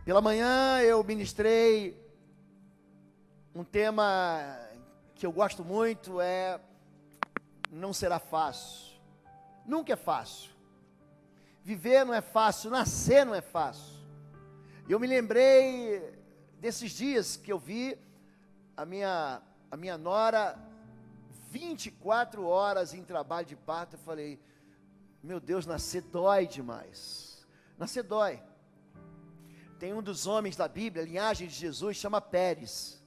Pela manhã eu ministrei um tema que eu gosto muito, não será fácil. Nunca é fácil. Viver não é fácil, nascer não é fácil. E eu me lembrei desses dias que eu vi a minha nora 24 horas em trabalho de parto. Eu falei, meu Deus, nascer dói demais. Nascer dói. Tem um dos homens da Bíblia, a linhagem de Jesus, chama Pérez.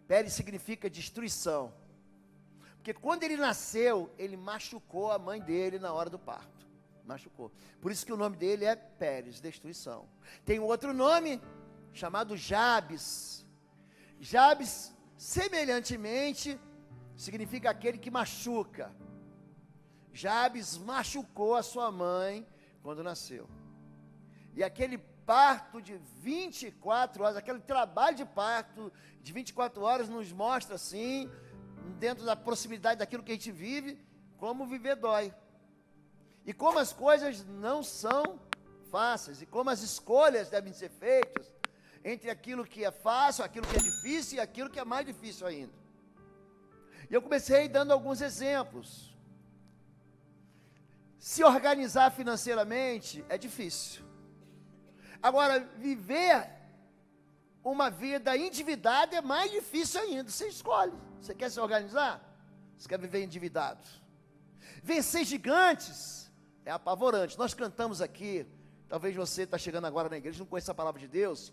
Pérez significa destruição. Porque quando ele nasceu, ele machucou a mãe dele na hora do parto. Machucou. Por isso que o nome dele é Pérez, destruição. Tem um outro nome, chamado Jabes. Jabes, semelhantemente, significa aquele que machuca. Jabes machucou a sua mãe quando nasceu. E aquele parto de 24 horas, aquele trabalho de parto de 24 horas nos mostra assim, dentro da proximidade daquilo que a gente vive, como viver dói. E como as coisas não são fáceis, e como as escolhas devem ser feitas entre aquilo que é fácil, aquilo que é difícil e aquilo que é mais difícil ainda. E eu comecei dando alguns exemplos. Se organizar financeiramente é difícil. Agora, viver uma vida endividada é mais difícil ainda. Você escolhe. Você quer se organizar? Você quer viver endividado? Vencer gigantes é apavorante. Nós cantamos aqui, talvez você está chegando agora na igreja, não conhece a palavra de Deus,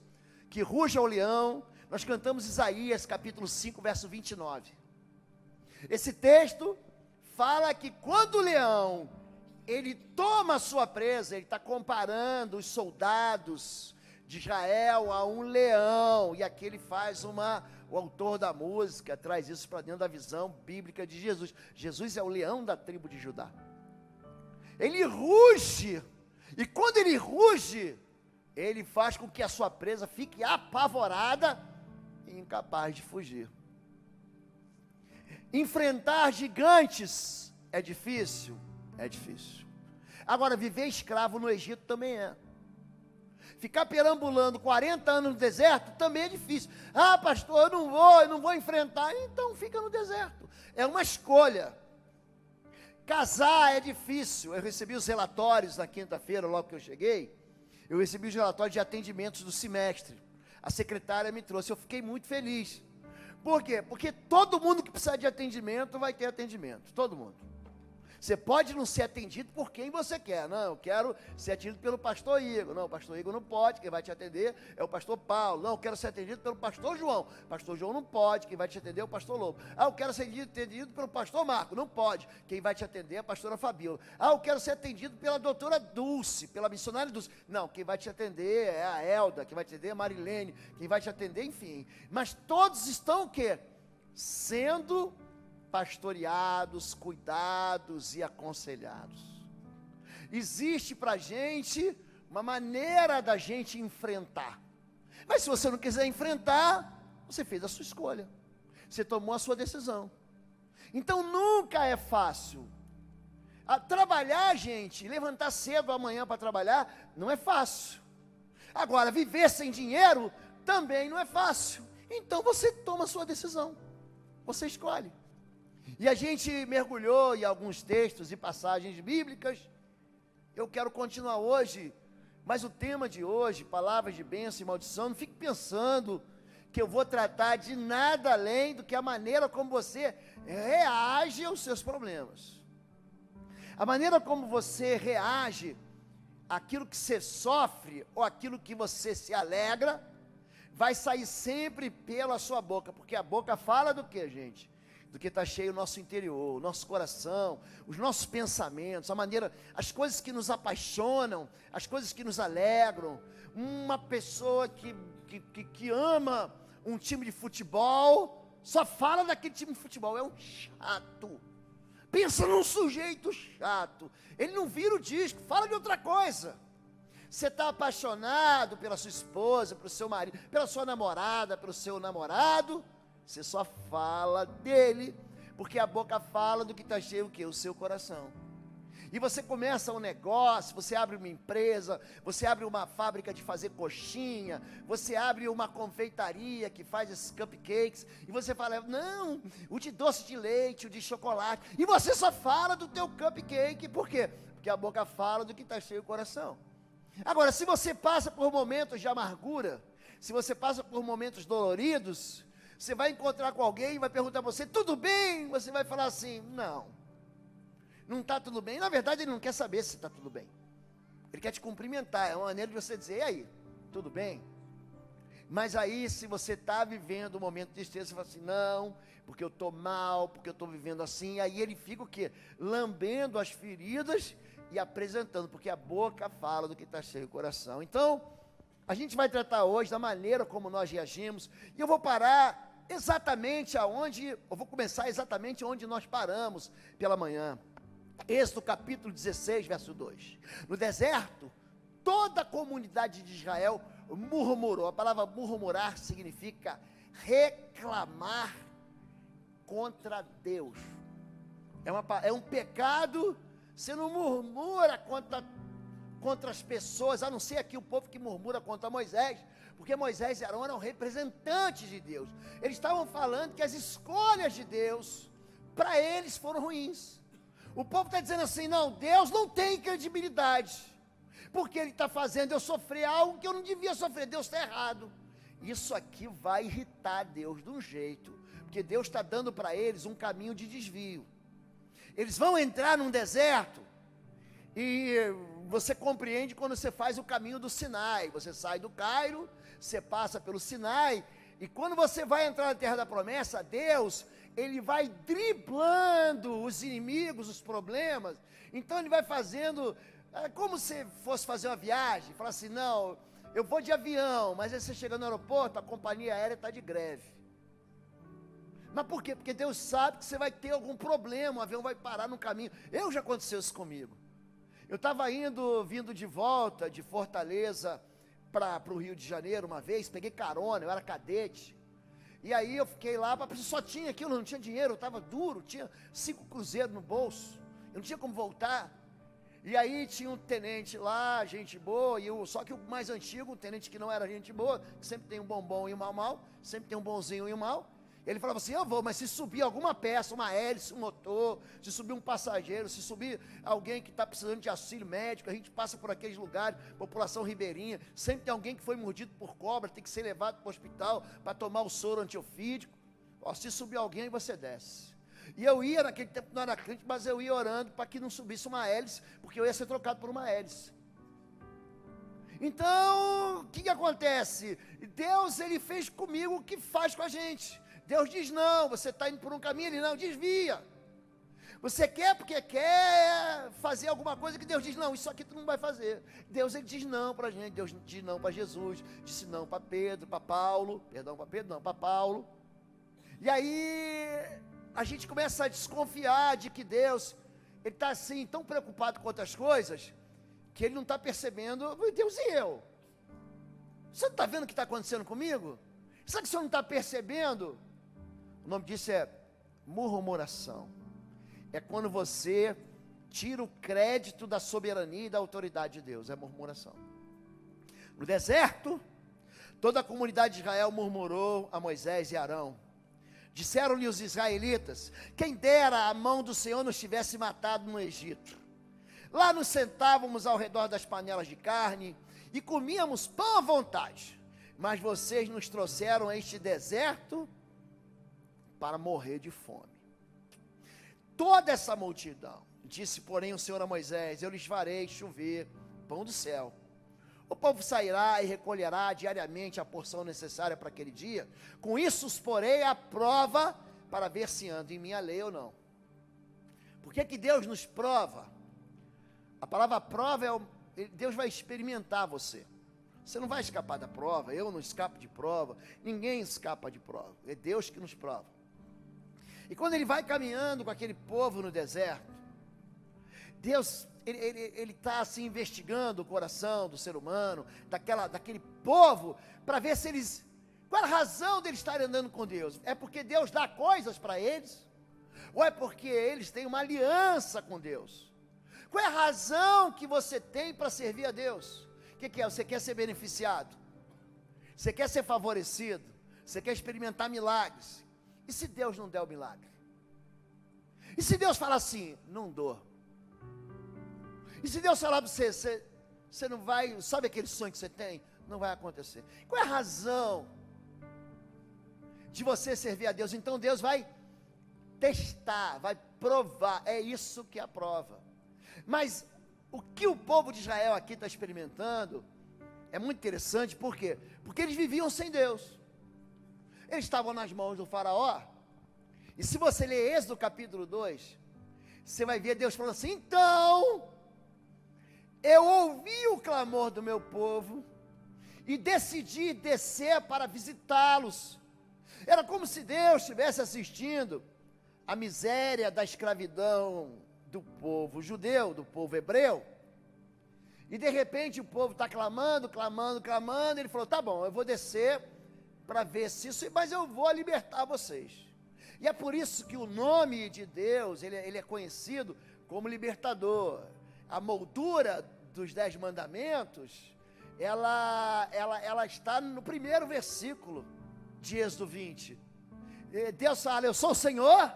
que ruja o leão. Nós cantamos Isaías capítulo 5, verso 29. Esse texto fala que quando o leão ele toma a sua presa, ele está comparando os soldados de Israel a um leão, e aqui ele faz o autor da música traz isso para dentro da visão bíblica de Jesus. Jesus é o leão da tribo de Judá. Ele ruge, e quando ele ruge, ele faz com que a sua presa fique apavorada e incapaz de fugir. Enfrentar gigantes é difícil? É difícil. Agora, viver escravo no Egito também é. Ficar perambulando 40 anos no deserto também é difícil. Ah, pastor, eu não vou enfrentar. Então fica no deserto. É uma escolha. Casar é difícil. Eu recebi os relatórios na quinta-feira, logo que eu cheguei. Eu recebi os relatórios de atendimentos do semestre. A secretária me trouxe. Eu fiquei muito feliz. Por quê? Porque todo mundo que precisar de atendimento vai ter atendimento. Todo mundo. Você pode não ser atendido por quem você quer. Não, eu quero ser atendido pelo pastor Igor. Não, o pastor Igor não pode, quem vai te atender é o pastor Paulo. Não, eu quero ser atendido pelo pastor João. Pastor João não pode, quem vai te atender é o pastor Lobo. Ah, eu quero ser atendido pelo pastor Marco. Não pode, quem vai te atender é a pastora Fabíola. Ah, eu quero ser atendido pela doutora Dulce, pela missionária Dulce. Não, quem vai te atender é a Elda, quem vai te atender é a Marilene, quem vai te atender, enfim. Mas todos estão o quê? Sendo pastoreados, cuidados e aconselhados. Existe para a gente uma maneira da gente enfrentar. Mas se você não quiser enfrentar, você fez a sua escolha. Você tomou a sua decisão. Então nunca é fácil. Trabalhar, gente, levantar cedo amanhã para trabalhar, não é fácil. Agora, viver sem dinheiro também não é fácil. Então você toma a sua decisão. Você escolhe. E a gente mergulhou em alguns textos e passagens bíblicas. Eu quero continuar hoje, mas o tema de hoje, palavras de bênção e maldição, não fique pensando que eu vou tratar de nada além do que a maneira como você reage aos seus problemas. A maneira como você reage àquilo que você sofre, ou àquilo que você se alegra, vai sair sempre pela sua boca, porque a boca fala do que, gente? Do que está cheio o nosso interior, o nosso coração, os nossos pensamentos, a maneira, as coisas que nos apaixonam, as coisas que nos alegram. Uma pessoa que ama um time de futebol, só fala daquele time de futebol, é um chato. Pensa num sujeito chato, ele não vira o disco, fala de outra coisa. Você está apaixonado pela sua esposa, pelo seu marido, pela sua namorada, pelo seu namorado, você só fala dele, porque a boca fala do que está cheio o quê? O seu coração. e você começa um negócio, você abre uma empresa, você abre uma fábrica de fazer coxinha, você abre uma confeitaria que faz esses cupcakes, e você fala, não, o de doce de leite, o de chocolate, e você só fala do teu cupcake, por quê? Porque a boca fala do que está cheio o coração. Agora, se você passa por momentos de amargura, se você passa por momentos doloridos, você vai encontrar com alguém e vai perguntar a você, tudo bem? Você vai falar assim, não está tudo bem. Na verdade, ele não quer saber se está tudo bem. Ele quer te cumprimentar, é uma maneira de você dizer, e aí, tudo bem? Mas aí, se você está vivendo um momento de tristeza, você fala assim, não, porque eu estou mal, porque eu estou vivendo assim, aí ele fica o quê? Lambendo as feridas e apresentando, porque a boca fala do que está cheio o coração. Então, a gente vai tratar hoje da maneira como nós reagimos, e eu vou parar exatamente aonde, eu vou começar exatamente onde nós paramos pela manhã. Êxodo capítulo 16, verso 2. No deserto, toda a comunidade de Israel murmurou. A palavra murmurar significa reclamar contra Deus. É um pecado, você não murmura contra as pessoas, a não ser aqui o povo que murmura contra Moisés, porque Moisés e Arão eram representantes de Deus. Eles estavam falando que as escolhas de Deus, para eles, foram ruins. O povo está dizendo assim, não, Deus não tem credibilidade, porque Ele está fazendo eu sofrer algo que eu não devia sofrer, Deus está errado. Isso aqui vai irritar Deus de um jeito, porque Deus está dando para eles um caminho de desvio. Eles vão entrar num deserto, e você compreende quando você faz o caminho do Sinai, você sai do Cairo, você passa pelo Sinai, e quando você vai entrar na terra da promessa, Deus, Ele vai driblando os inimigos, os problemas. Então Ele vai fazendo, como se fosse fazer uma viagem, fala assim, não, eu vou de avião, mas aí você chega no aeroporto, a companhia aérea está de greve. Mas por quê? Porque Deus sabe que você vai ter algum problema, o avião vai parar no caminho. Já aconteceu isso comigo. Eu estava vindo de volta de Fortaleza para o Rio de Janeiro uma vez, peguei carona, eu era cadete, e aí eu fiquei lá, só tinha aquilo, não tinha dinheiro, eu estava duro, tinha 5 cruzeiros no bolso, eu não tinha como voltar, e aí tinha um tenente lá, gente boa, só que o mais antigo, um tenente que não era gente boa, que sempre tem um bom e um mal, sempre tem um bonzinho e um mal, ele falava assim, eu vou, mas se subir alguma peça, uma hélice, um motor, se subir um passageiro, se subir alguém que está precisando de auxílio médico, a gente passa por aqueles lugares, população ribeirinha, sempre tem alguém que foi mordido por cobra, tem que ser levado para o hospital para tomar o soro antiofídico. Se subir alguém, você desce. E eu ia, naquele tempo não era crente, mas eu ia orando para que não subisse uma hélice, porque eu ia ser trocado por uma hélice. Então, o que acontece? Deus, Ele fez comigo o que faz com a gente. Deus diz não, você está indo por um caminho, Ele não, desvia. Você quer porque quer fazer alguma coisa que Deus diz, não, isso aqui tu não vai fazer. Deus, Ele diz não para a gente, Deus diz não para Jesus, disse não para Pedro, para Paulo, para Paulo. E aí, a gente começa a desconfiar de que Deus, Ele está assim, tão preocupado com outras coisas, que Ele não está percebendo, Deus e eu? Você não está vendo o que está acontecendo comigo? Será que você não está percebendo? O nome disso é murmuração. É quando você tira o crédito da soberania e da autoridade de Deus. É murmuração. No deserto, toda a comunidade de Israel murmurou a Moisés e Arão. Disseram-lhe os israelitas, quem dera a mão do Senhor nos tivesse matado no Egito. Lá nos sentávamos ao redor das panelas de carne e comíamos pão à vontade. Mas vocês nos trouxeram a este deserto para morrer de fome. Toda essa multidão, disse porém o Senhor a Moisés, eu lhes farei chover pão do céu. O povo sairá e recolherá diariamente a porção necessária para aquele dia. Com isso os porei à prova para ver se ando em minha lei ou não. Por que Deus nos prova? A palavra prova Deus vai experimentar você. Você não vai escapar da prova, eu não escapo de prova, ninguém escapa de prova, é Deus que nos prova. E quando Ele vai caminhando com aquele povo no deserto, Deus, Ele está assim investigando o coração do ser humano, daquele povo, para ver se eles, qual a razão deles estarem andando com Deus? É porque Deus dá coisas para eles? Ou é porque eles têm uma aliança com Deus? Qual é a razão que você tem para servir a Deus? O que é? Você quer ser beneficiado? Você quer ser favorecido? Você quer experimentar milagres? E se Deus não der o milagre? E se Deus falar assim, não dou? E se Deus falar para você, você não vai, sabe aquele sonho que você tem? Não vai acontecer. Qual é a razão de você servir a Deus? Então Deus vai testar, vai provar, é isso que é a prova. Mas o que o povo de Israel aqui está experimentando é muito interessante, por quê? Porque eles viviam sem Deus, eles estavam nas mãos do faraó, e se você ler Êxodo capítulo 2, você vai ver Deus falando assim, então, eu ouvi o clamor do meu povo, e decidi descer para visitá-los. Era como se Deus estivesse assistindo a miséria da escravidão do povo judeu, do povo hebreu, e de repente o povo está clamando, ele falou, tá bom, eu vou descer para ver se isso, mas eu vou libertar vocês. E é por isso que o nome de Deus, ele é conhecido como libertador. A moldura dos 10 mandamentos, ela está no primeiro versículo de Êxodo 20. Deus fala, eu sou o Senhor,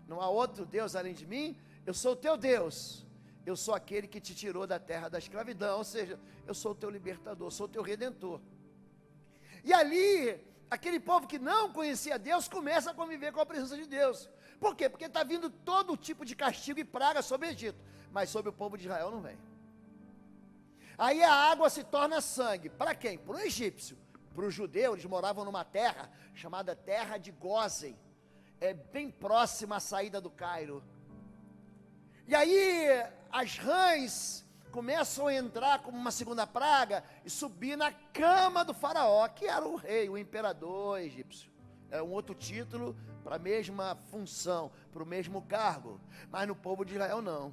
não há outro Deus além de mim, eu sou o teu Deus, eu sou aquele que te tirou da terra da escravidão, ou seja, eu sou o teu libertador, sou o teu redentor. E ali, aquele povo que não conhecia Deus, começa a conviver com a presença de Deus. Por quê? Porque está vindo todo tipo de castigo e praga sobre o Egito, mas sobre o povo de Israel não vem. Aí a água se torna sangue, para quem? Para o egípcio. Para o judeu, eles moravam numa terra chamada Terra de Gósen, bem próxima à saída do Cairo. E aí as rãs começam a entrar como uma segunda praga e subir na cama do faraó, que era o rei, o imperador egípcio. É um outro título para a mesma função, para o mesmo cargo, mas no povo de Israel não.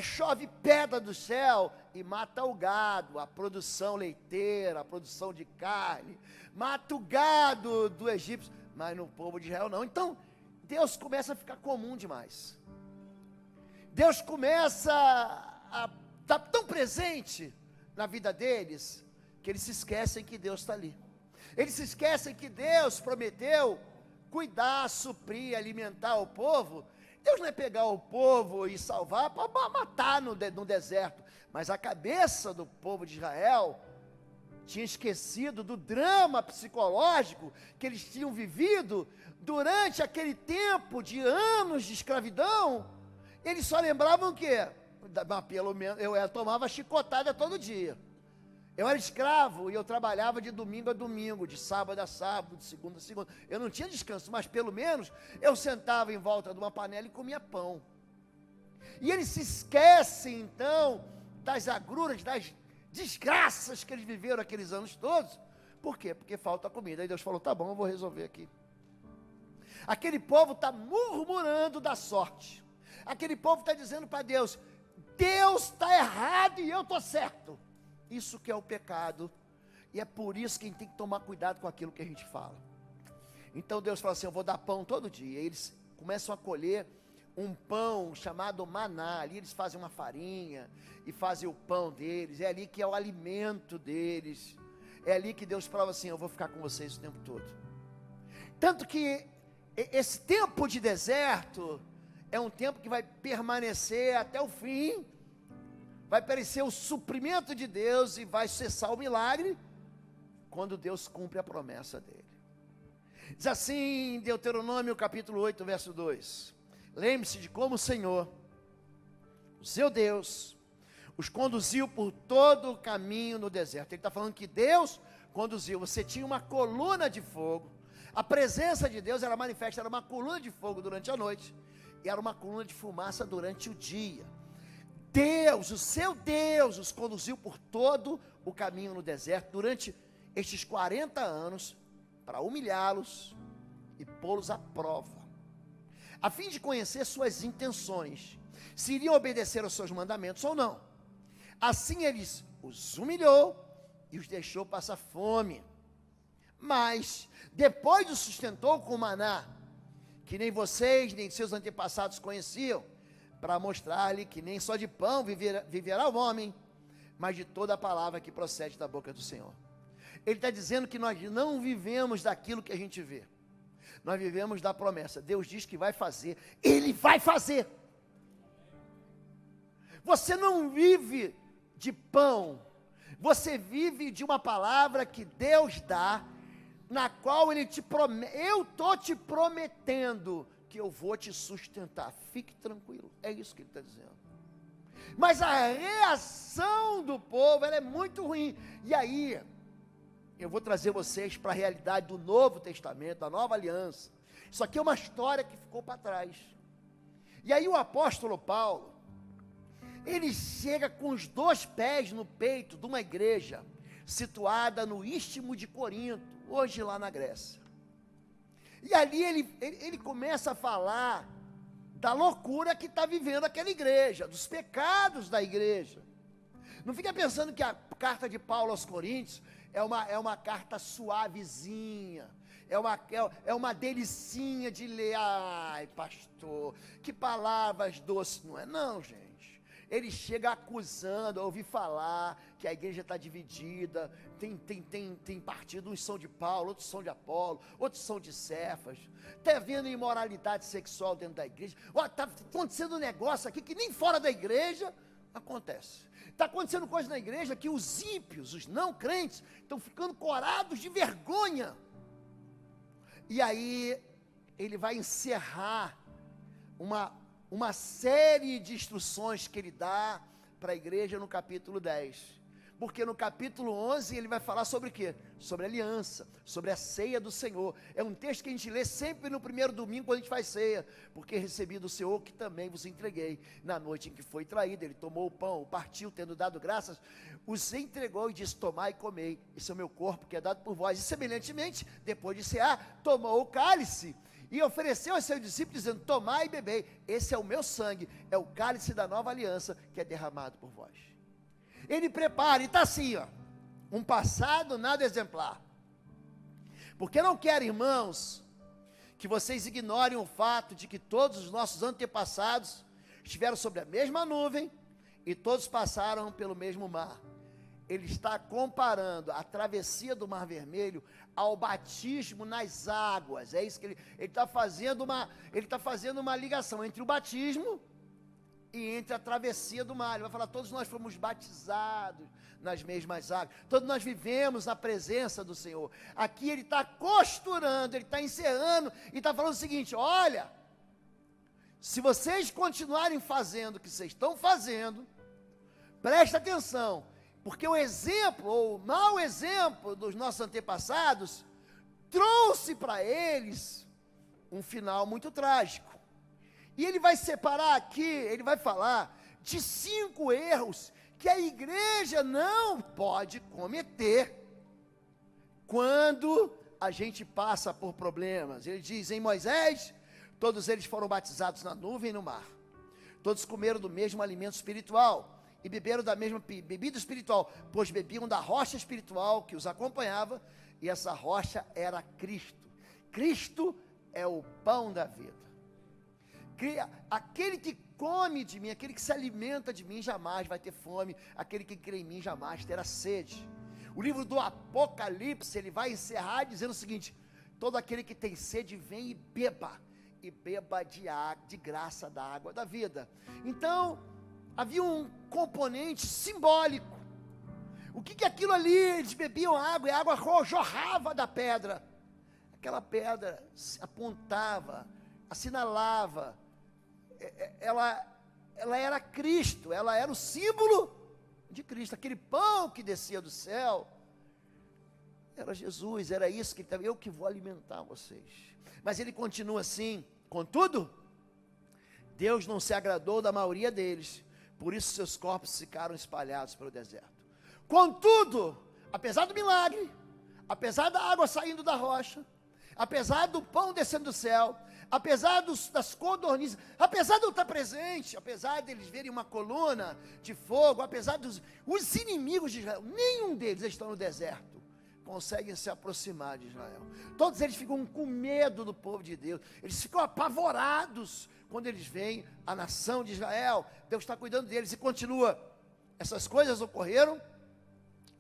Chove pedra do céu e mata o gado, a produção leiteira, a produção de carne, mata o gado do egípcio, mas no povo de Israel não. Então, Deus começa a ficar comum demais. Deus começa a estar tão presente na vida deles, que eles se esquecem que Deus está ali. Eles se esquecem que Deus prometeu cuidar, suprir, alimentar o povo. Deus não é pegar o povo e salvar para matar no deserto, mas a cabeça do povo de Israel tinha esquecido do drama psicológico que eles tinham vivido durante aquele tempo de anos de escravidão. Eles só lembravam o quê? Pelo menos eu tomava chicotada todo dia. Eu era escravo e eu trabalhava de domingo a domingo, de sábado a sábado, de segunda a segunda. Eu não tinha descanso, mas pelo menos eu sentava em volta de uma panela e comia pão. E eles se esquecem então das agruras, das desgraças que eles viveram aqueles anos todos. Por quê? Porque falta comida. Aí Deus falou, tá bom, eu vou resolver aqui. Aquele povo está murmurando da sorte. Aquele povo está dizendo para Deus, Deus está errado e eu estou certo. Isso que é o pecado, e é por isso que a gente tem que tomar cuidado com aquilo que a gente fala. Então Deus fala assim, eu vou dar pão todo dia. Eles começam a colher um pão chamado maná, ali eles fazem uma farinha, e fazem o pão deles, é ali que é o alimento deles, é ali que Deus fala assim, eu vou ficar com vocês o tempo todo. Tanto que esse tempo de deserto, é um tempo que vai permanecer até o fim, vai aparecer o suprimento de Deus e vai cessar o milagre quando Deus cumpre a promessa dele. Diz assim, Deuteronômio capítulo 8, verso 2: lembre-se de como o Senhor, o seu Deus, os conduziu por todo o caminho no deserto. Ele está falando que Deus conduziu. Você tinha uma coluna de fogo, a presença de Deus era manifesta, era uma coluna de fogo durante a noite, e era uma coluna de fumaça durante o dia. Deus, o seu Deus, os conduziu por todo o caminho no deserto, durante estes 40 anos, para humilhá-los e pô-los à prova, a fim de conhecer suas intenções, se iriam obedecer aos seus mandamentos ou não. Assim eles os humilhou e os deixou passar fome, mas depois os sustentou com maná, que nem vocês, nem seus antepassados conheciam, para mostrar-lhe que nem só de pão viverá o homem, mas de toda a palavra que procede da boca do Senhor. Ele está dizendo que nós não vivemos daquilo que a gente vê, nós vivemos da promessa. Deus diz que vai fazer, Ele vai fazer. Você não vive de pão, você vive de uma palavra que Deus dá, na qual Ele te promete. Eu estou te prometendo que eu vou te sustentar, fique tranquilo, é isso que Ele está dizendo. Mas a reação do povo, ela é muito ruim. E aí, eu vou trazer vocês para a realidade do Novo Testamento, da Nova Aliança. Isso aqui é uma história que ficou para trás. E aí o apóstolo Paulo, ele chega com os 2 pés no peito de uma igreja situada no Istmo de Corinto, hoje lá na Grécia. E ali ele começa a falar da loucura que está vivendo aquela igreja, dos pecados da igreja. Não fica pensando que a carta de Paulo aos Coríntios é uma carta suavezinha, é uma delicinha de ler. Ai, pastor, que palavras doces. Não é não, gente. Ele chega acusando, eu ouvi falar que a igreja está dividida, tem partido, uns são de Paulo, outros são de Apolo, outros são de Cefas, está havendo imoralidade sexual dentro da igreja, está acontecendo um negócio aqui que nem fora da igreja acontece. Está acontecendo coisa na igreja que os ímpios, os não crentes, estão ficando corados de vergonha. E aí, ele vai encerrar uma série de instruções que ele dá para a igreja no capítulo 10. Porque no capítulo 11 ele vai falar sobre o quê? Sobre aliança, sobre a ceia do Senhor. É um texto que a gente lê sempre no primeiro domingo quando a gente faz ceia. Porque recebi do Senhor que também vos entreguei. Na noite em que foi traído, ele tomou o pão, o partiu, tendo dado graças, os entregou e disse: tomai e comei, esse é o meu corpo que é dado por vós. E semelhantemente, depois de cear, tomou o cálice e ofereceu aos seus discípulos, dizendo: tomai e bebei, esse é o meu sangue, é o cálice da nova aliança que é derramado por vós. Ele prepara, e está assim, ó, um passado nada exemplar. Porque não quero, irmãos, que vocês ignorem o fato de que todos os nossos antepassados estiveram sobre a mesma nuvem e todos passaram pelo mesmo mar. Ele está comparando a travessia do Mar Vermelho ao batismo nas águas. É isso que ele está fazendo uma ligação entre o batismo e entre a travessia do mar. Ele vai falar: todos nós fomos batizados nas mesmas águas, todos nós vivemos na presença do Senhor. Aqui ele está costurando, ele está encerrando e está falando o seguinte: olha, se vocês continuarem fazendo o que vocês estão fazendo, presta atenção, porque o exemplo, ou o mau exemplo dos nossos antepassados, trouxe para eles um final muito trágico. E ele vai separar aqui, ele vai falar de 5 erros que a igreja não pode cometer quando a gente passa por problemas. Ele diz: em Moisés, todos eles foram batizados na nuvem e no mar. Todos comeram do mesmo alimento espiritual e beberam da mesma bebida espiritual, pois bebiam da rocha espiritual que os acompanhava, e essa rocha era Cristo. Cristo é o pão da vida. Aquele que come de mim, aquele que se alimenta de mim, jamais vai ter fome. Aquele que crê em mim jamais terá sede. O livro do Apocalipse, ele vai encerrar dizendo o seguinte: todo aquele que tem sede, vem e beba de graça da água da vida. Então, havia um componente simbólico. O que aquilo ali? Eles bebiam água, e a água jorrava da pedra. Aquela pedra apontava, assinalava, ela era Cristo, ela era o símbolo de Cristo. Aquele pão que descia do céu era Jesus, era isso que ele estava: eu que vou alimentar vocês. Mas ele continua assim: contudo, Deus não se agradou da maioria deles, por isso seus corpos ficaram espalhados pelo deserto. Contudo, apesar do milagre, apesar da água saindo da rocha, apesar do pão descendo do céu, apesar das codornizes, apesar de eu estar presente, apesar deles verem uma coluna de fogo, apesar os inimigos de Israel, nenhum deles estão no deserto, conseguem se aproximar de Israel. Todos eles ficam com medo do povo de Deus, eles ficam apavorados quando eles veem a nação de Israel, Deus está cuidando deles e continua. Essas coisas ocorreram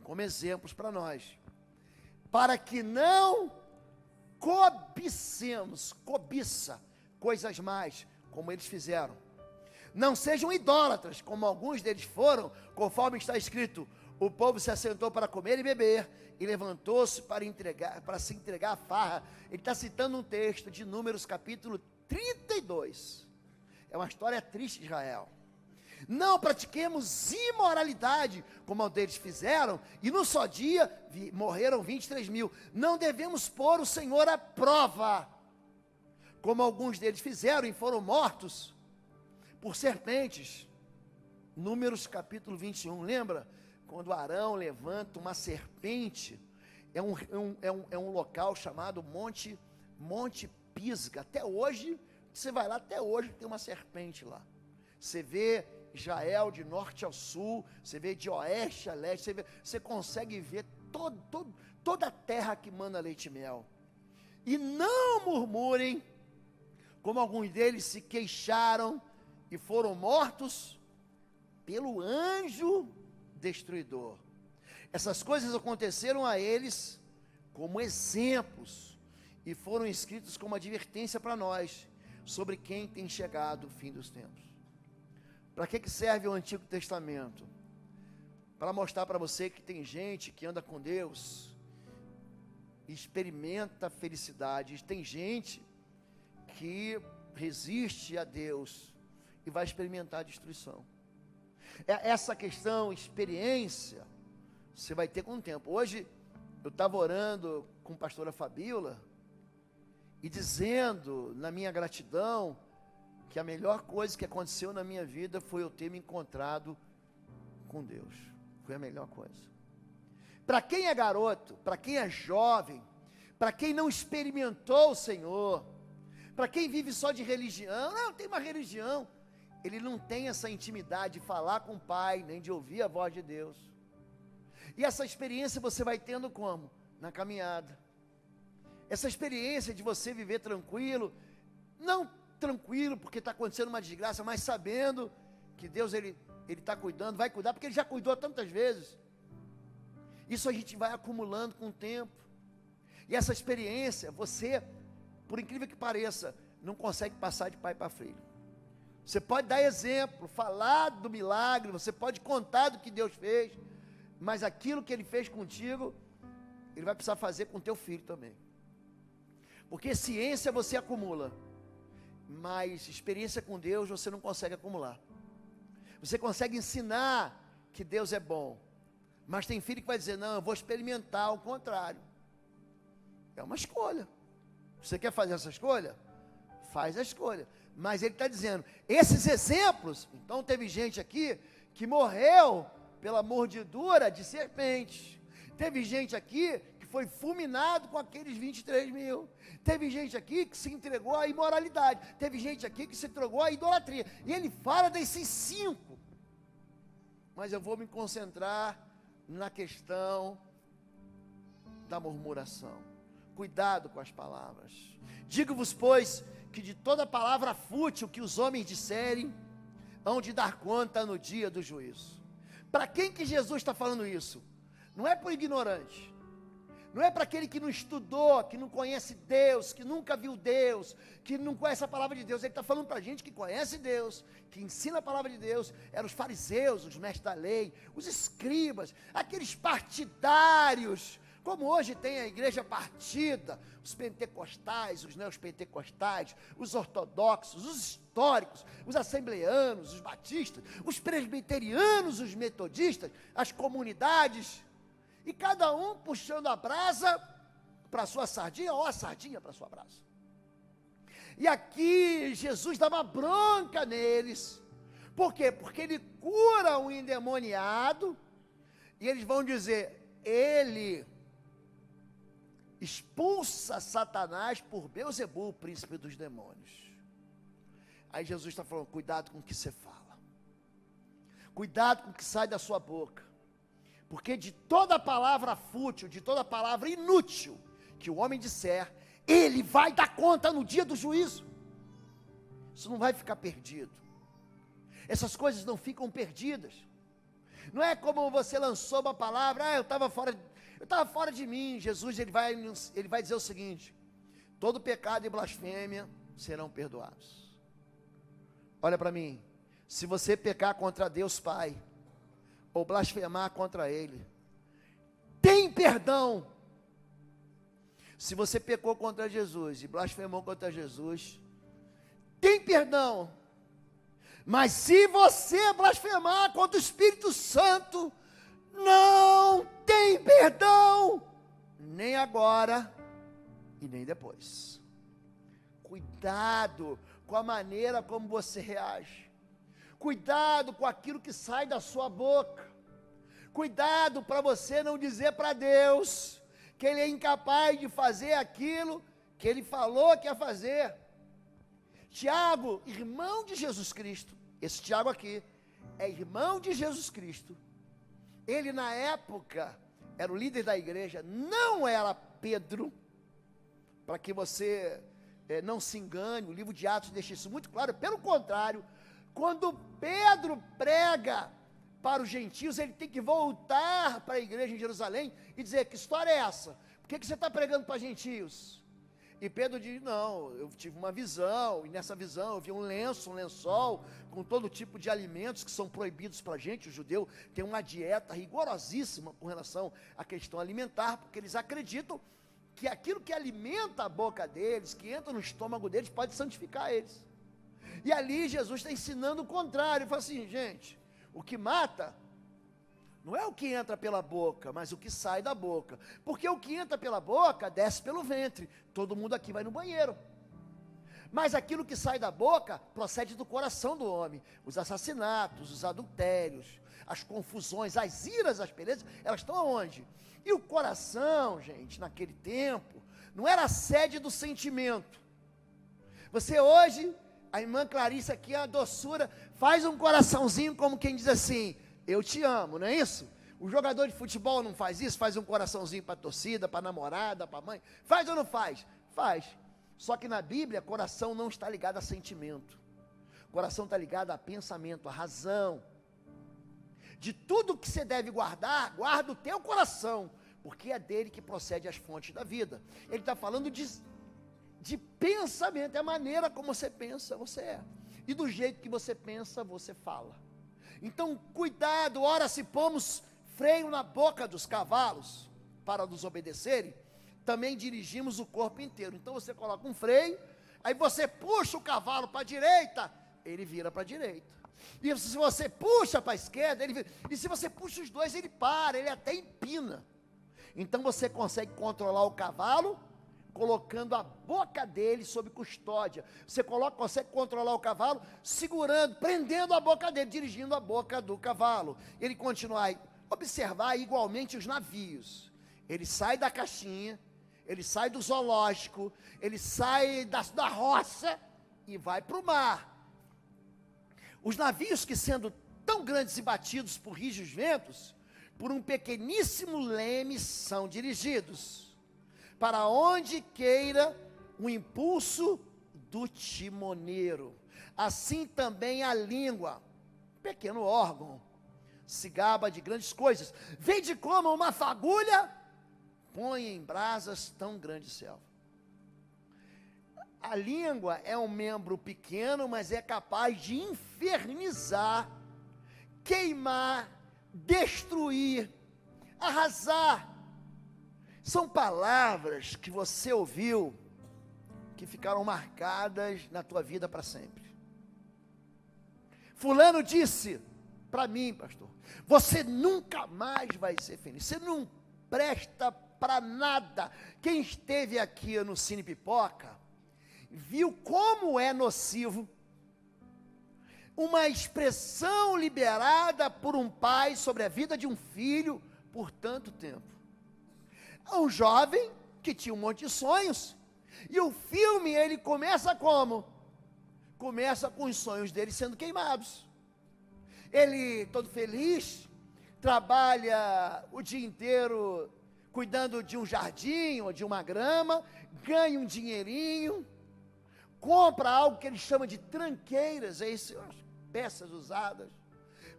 como exemplos para nós, para que não cobiça coisas mais, como eles fizeram. Não sejam idólatras, como alguns deles foram, conforme está escrito: o povo se assentou para comer e beber, e levantou-se para se entregar à farra. Ele está citando um texto de Números capítulo 32. É uma história triste de Israel. Não pratiquemos imoralidade, como alguns deles fizeram, e num só dia morreram 23 mil. Não devemos pôr o Senhor à prova, como alguns deles fizeram e foram mortos por serpentes. Números capítulo 21, lembra? Quando Arão levanta uma serpente, é um local chamado Monte Pisga. Até hoje, você vai lá, até hoje tem uma serpente lá. Você vê Israel de norte ao sul, você vê de oeste a leste, você consegue ver toda a terra que manda leite e mel. E não murmurem, como alguns deles se queixaram e foram mortos pelo anjo destruidor. Essas coisas aconteceram a eles como exemplos e foram escritos como advertência para nós, sobre quem tem chegado o fim dos tempos. Para que serve o Antigo Testamento? Para mostrar para você que tem gente que anda com Deus e experimenta felicidade. Tem gente que resiste a Deus e vai experimentar a destruição. Essa questão, experiência, você vai ter com o tempo. Hoje, eu estava orando com a pastora Fabíola e dizendo, na minha gratidão, que a melhor coisa que aconteceu na minha vida foi eu ter me encontrado com Deus. Foi a melhor coisa. Para quem é garoto, para quem é jovem, para quem não experimentou o Senhor, para quem vive só de religião, não, tem uma religião, ele não tem essa intimidade de falar com o Pai, nem de ouvir a voz de Deus. E essa experiência você vai tendo como? Na caminhada. Essa experiência de você viver tranquilo, não tranquilo porque está acontecendo uma desgraça, mas sabendo que Deus ele está cuidando, vai cuidar, porque Ele já cuidou tantas vezes. Isso a gente vai acumulando com o tempo. E essa experiência, você, por incrível que pareça, não consegue passar de pai para filho. Você pode dar exemplo, falar do milagre, você pode contar do que Deus fez, mas aquilo que Ele fez contigo, Ele vai precisar fazer com teu filho também. Porque ciência você acumula, mas experiência com Deus você não consegue acumular. Você consegue ensinar que Deus é bom, mas tem filho que vai dizer, não, eu vou experimentar o contrário. É uma escolha. Você quer fazer essa escolha? Faz a escolha. Mas ele está dizendo, esses exemplos, então teve gente aqui que morreu pela mordidura de serpentes. Teve gente aqui que foi fulminado com aqueles 23 mil. Teve gente aqui que se entregou à imoralidade. Teve gente aqui que se entregou à idolatria. E ele fala desses 5. Mas eu vou me concentrar na questão da murmuração. Cuidado com as palavras. Digo-vos, pois, que de toda palavra fútil que os homens disserem, hão de dar conta no dia do juízo. Para quem que Jesus está falando isso? Não é para o ignorante, não é para aquele que não estudou, que não conhece Deus, que nunca viu Deus, que não conhece a palavra de Deus. Ele está falando para a gente que conhece Deus, que ensina a palavra de Deus. Eram os fariseus, os mestres da lei, os escribas, aqueles partidários, como hoje tem a igreja partida, os pentecostais, os neopentecostais, os ortodoxos, os históricos, os assembleanos, os batistas, os presbiterianos, os metodistas, as comunidades, e cada um puxando a brasa para a sua sardinha, ou a sardinha para a sua brasa. E aqui Jesus dá uma bronca neles. Por quê? Porque ele cura um endemoniado, e eles vão dizer, ele expulsa Satanás por Beelzebul, príncipe dos demônios. Aí Jesus está falando, cuidado com o que você fala, cuidado com o que sai da sua boca, porque de toda palavra fútil, de toda palavra inútil que o homem disser, ele vai dar conta no dia do juízo. Isso não vai ficar perdido. Essas coisas não ficam perdidas. Não é como você lançou uma palavra, eu estava fora de mim. Jesus ele vai dizer o seguinte: todo pecado e blasfêmia serão perdoados. Olha para mim, se você pecar contra Deus Pai, ou blasfemar contra Ele, tem perdão. Se você pecou contra Jesus e blasfemou contra Jesus, tem perdão. Mas se você blasfemar contra o Espírito Santo, não tem perdão, nem agora e nem depois. Cuidado com a maneira como você reage. Cuidado com aquilo que sai da sua boca. Cuidado para você não dizer para Deus que Ele é incapaz de fazer aquilo que Ele falou que ia fazer. Tiago, irmão de Jesus Cristo, esse Tiago aqui, é irmão de Jesus Cristo. Ele na época, era o líder da igreja, não era Pedro, para que você não se engane, o livro de Atos deixa isso muito claro. Pelo contrário, quando Pedro prega para os gentios, ele tem que voltar para a igreja em Jerusalém e dizer: que história é essa? Por que você está pregando para gentios? E Pedro diz: não, eu tive uma visão, e nessa visão eu vi um lençol, com todo tipo de alimentos que são proibidos para a gente. O judeu tem uma dieta rigorosíssima com relação à questão alimentar, porque eles acreditam que aquilo que alimenta a boca deles, que entra no estômago deles, pode santificar eles. E ali Jesus está ensinando o contrário. Ele fala assim: gente, o que mata não é o que entra pela boca, mas o que sai da boca. Porque o que entra pela boca, desce pelo ventre. Todo mundo aqui vai no banheiro. Mas aquilo que sai da boca, procede do coração do homem. Os assassinatos, os adultérios, as confusões, as iras, as belezas, elas estão aonde? E o coração, gente, naquele tempo, não era a sede do sentimento. Você hoje, a irmã Clarice aqui, a doçura, faz um coraçãozinho como quem diz assim: eu te amo, não é isso? O jogador de futebol não faz isso? Faz um coraçãozinho para a torcida, para a namorada, para a mãe? Faz ou não faz? Faz. Só que na Bíblia, coração não está ligado a sentimento. Coração está ligado a pensamento, a razão. De tudo que você deve guardar, guarda o teu coração, porque é dele que procede as fontes da vida. Ele está falando de pensamento, é a maneira como você pensa, você é. E do jeito que você pensa, você fala. Então, cuidado, ora se pomos freio na boca dos cavalos, para nos obedecerem, também dirigimos o corpo inteiro. Então você coloca um freio, aí você puxa o cavalo para a direita, ele vira para a direita. E se você puxa para a esquerda, ele vira. E se você puxa os dois, ele para, ele até empina. Então você consegue controlar o cavalo, colocando a boca dele sob custódia. Você consegue controlar o cavalo, segurando, prendendo a boca dele, dirigindo a boca do cavalo. Ele continua a observar igualmente os navios. Ele sai da caixinha, ele sai do zoológico, ele sai da roça e vai para o mar. Os navios que, sendo tão grandes e batidos por rijos ventos, por um pequeníssimo leme são dirigidos para onde queira o impulso do timoneiro. Assim também a língua, pequeno órgão, se gaba de grandes coisas, vede como uma fagulha põe em brasas tão grande selva. A língua é um membro pequeno, mas é capaz de infernizar, queimar, destruir, arrasar. São palavras que você ouviu, que ficaram marcadas na tua vida para sempre. Fulano disse para mim, pastor: você nunca mais vai ser feliz, você não presta para nada. Quem esteve aqui no Cine Pipoca, viu como é nocivo uma expressão liberada por um pai sobre a vida de um filho por tanto tempo. Um jovem que tinha um monte de sonhos, e o filme, ele começa como? Começa com os sonhos dele sendo queimados. Ele, todo feliz, trabalha o dia inteiro cuidando de um jardim ou de uma grama, ganha um dinheirinho, compra algo que ele chama de tranqueiras, é isso, peças usadas,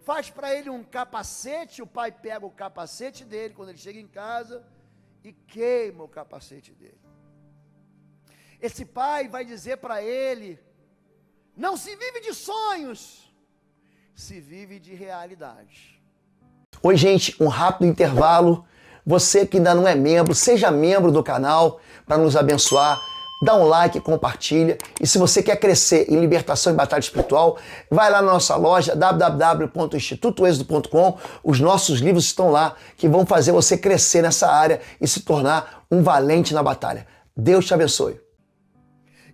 faz para ele um capacete, o pai pega o capacete dele quando ele chega em casa e queima o capacete dele. Esse pai vai dizer para ele: não se vive de sonhos, se vive de realidade. Oi, gente, um rápido intervalo. Você que ainda não é membro, seja membro do canal para nos abençoar. Dá um like, compartilha. E se você quer crescer em libertação e batalha espiritual, vai lá na nossa loja www.institutoexodo.com. Os nossos livros estão lá que vão fazer você crescer nessa área e se tornar um valente na batalha. Deus te abençoe.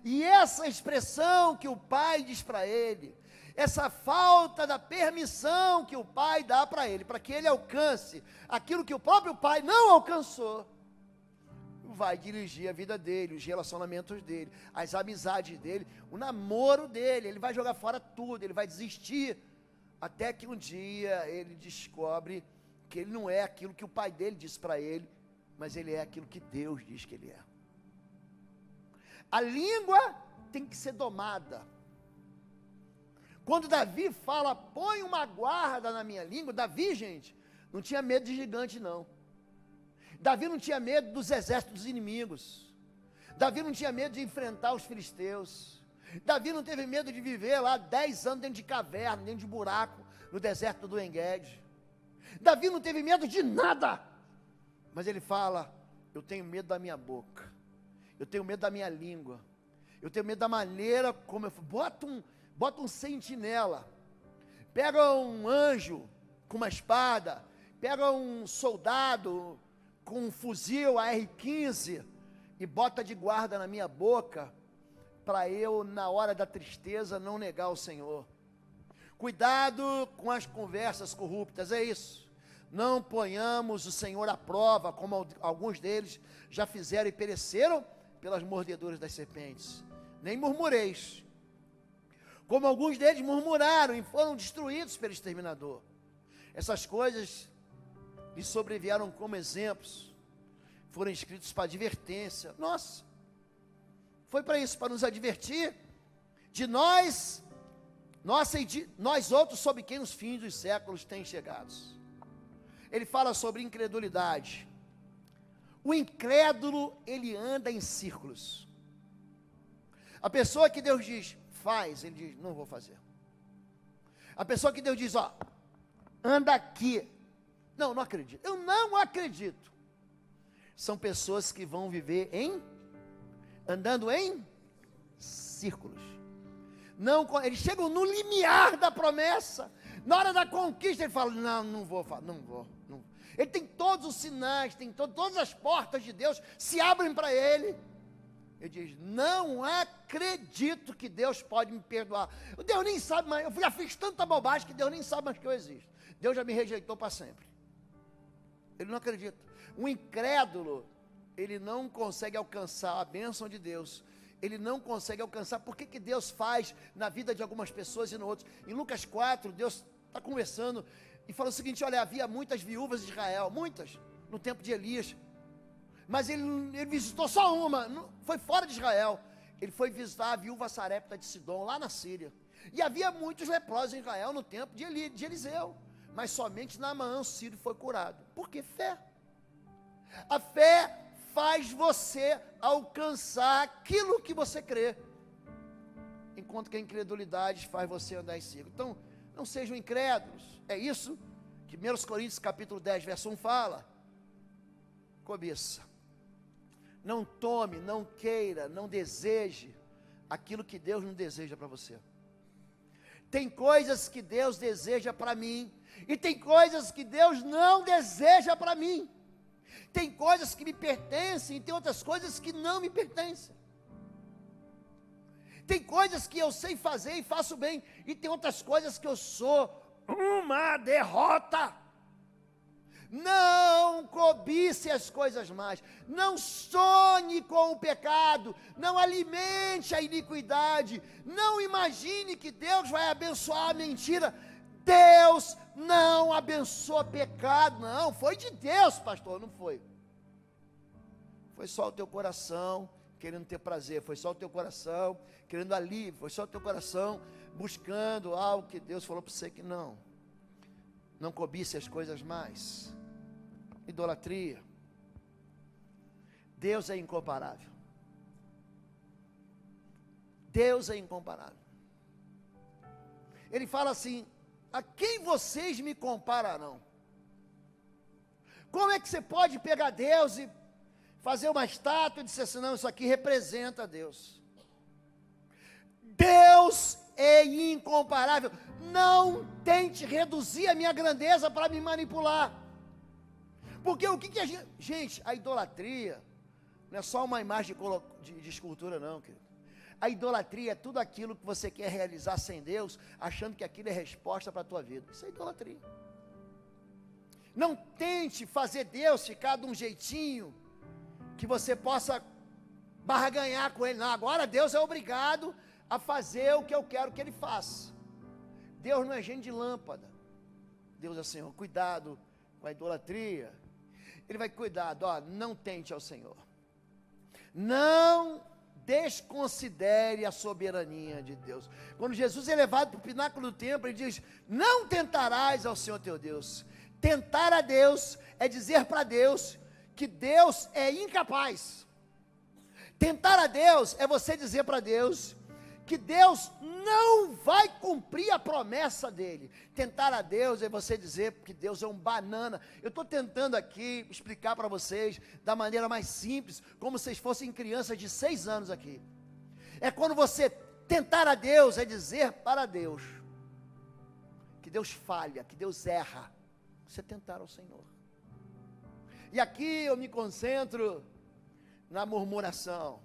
E essa expressão que o pai diz para ele, essa falta da permissão que o pai dá para ele, para que ele alcance aquilo que o próprio pai não alcançou, vai dirigir a vida dele, os relacionamentos dele, as amizades dele, o namoro dele. Ele vai jogar fora tudo, ele vai desistir, até que um dia ele descobre que ele não é aquilo que o pai dele disse para ele, mas ele é aquilo que Deus diz que ele é. A língua tem que ser domada. Quando Davi fala, põe uma guarda na minha língua, Davi, gente, não tinha medo de gigante, não. Davi não tinha medo dos exércitos dos inimigos. Davi não tinha medo de enfrentar os filisteus. Davi não teve medo de viver lá 10 anos dentro de caverna, dentro de buraco, no deserto do En-Gedi. Davi não teve medo de nada. Mas ele fala, eu tenho medo da minha boca. Eu tenho medo da minha língua. Eu tenho medo da maneira como eu... Bota um sentinela. Pega um anjo com uma espada. Pega um soldado com um fuzil AR-15 e bota de guarda na minha boca, para eu, na hora da tristeza, não negar o Senhor. Cuidado com as conversas corruptas, é isso. Não ponhamos o Senhor à prova, como alguns deles já fizeram e pereceram pelas mordeduras das serpentes. Nem murmureis, como alguns deles murmuraram e foram destruídos pelo exterminador. Essas coisas lhe sobrevieram como exemplos, foram escritos para advertência. Nossa, foi para isso, para nos advertir de nós e de nós outros, sobre quem os fins dos séculos têm chegado. Ele fala sobre incredulidade. O incrédulo, ele anda em círculos. A pessoa que Deus diz, faz, ele diz, não vou fazer. A pessoa que Deus diz, ó, anda aqui, não acredito, eu não acredito. São pessoas que vão viver andando em círculos. Não, eles chegam no limiar da promessa. Na hora da conquista ele fala, não vou. Ele tem todos os sinais, todas as portas de Deus se abrem para ele. Ele diz, não acredito que Deus pode me perdoar. Deus nem sabe mais, eu já fiz tanta bobagem que Deus nem sabe mais que eu existo. Deus já me rejeitou para sempre. Ele não acredita. O incrédulo, ele não consegue alcançar a bênção de Deus. Ele não consegue alcançar. Por que Deus faz na vida de algumas pessoas e no outros? Em Lucas 4, Deus está conversando e fala o seguinte, olha, havia muitas viúvas de Israel, muitas, no tempo de Elias. Mas ele visitou só uma, foi fora de Israel. Ele foi visitar a viúva Sarepta de Sidom, lá na Síria. E havia muitos leprosos em Israel no tempo de Eliseu. Mas somente Naamã, o sírio, foi curado. Por que fé? A fé faz você alcançar aquilo que você crê, enquanto que a incredulidade faz você andar em círculo. Então, não sejam incrédulos. É isso que 1 Coríntios capítulo 10, verso 1 fala. Cobiça. Não tome, não queira, não deseje aquilo que Deus não deseja para você. Tem coisas que Deus deseja para mim, e tem coisas que Deus não deseja para mim. Tem coisas que me pertencem, e tem outras coisas que não me pertencem. Tem coisas que eu sei fazer e faço bem, e tem outras coisas que eu sou uma derrota. Não cobice as coisas más, não sonhe com o pecado, não alimente a iniquidade, não imagine que Deus vai abençoar a mentira. Deus não abençoa pecado, não, foi de Deus, pastor, não foi. Foi só o teu coração querendo ter prazer, foi só o teu coração querendo alívio, foi só o teu coração buscando algo que Deus falou para você que não. Não cobice as coisas mais. Idolatria. Deus é incomparável. Deus é incomparável. Ele fala assim: a quem vocês me compararão? Como é que você pode pegar Deus e fazer uma estátua e dizer assim, não, isso aqui representa Deus? Deus é incomparável. Não tente reduzir a minha grandeza para me manipular. Porque o que a gente... Gente, a idolatria não é só uma imagem de escultura não, querido. A idolatria é tudo aquilo que você quer realizar sem Deus, achando que aquilo é resposta para a tua vida. Isso é idolatria. Não tente fazer Deus ficar de um jeitinho que você possa barganhar com Ele. Não, agora Deus é obrigado a fazer o que eu quero que Ele faça. Deus não é gente de lâmpada. Deus é Senhor. Cuidado com a idolatria. Ele vai cuidar, ó, não tente ao Senhor. Não desconsidere a soberania de Deus. Quando Jesus é levado para o pináculo do templo, ele diz: não tentarás ao Senhor teu Deus. Tentar a Deus é dizer para Deus que Deus é incapaz. Tentar a Deus é você dizer para Deus que Deus não vai cumprir a promessa dele. Tentar a Deus é você dizer que Deus é um banana. Eu estou tentando aqui explicar para vocês da maneira mais simples, como se vocês fossem crianças de 6 anos aqui. É quando você tentar a Deus, é dizer para Deus que Deus falha, que Deus erra. Você tentar ao Senhor. E aqui eu me concentro na murmuração.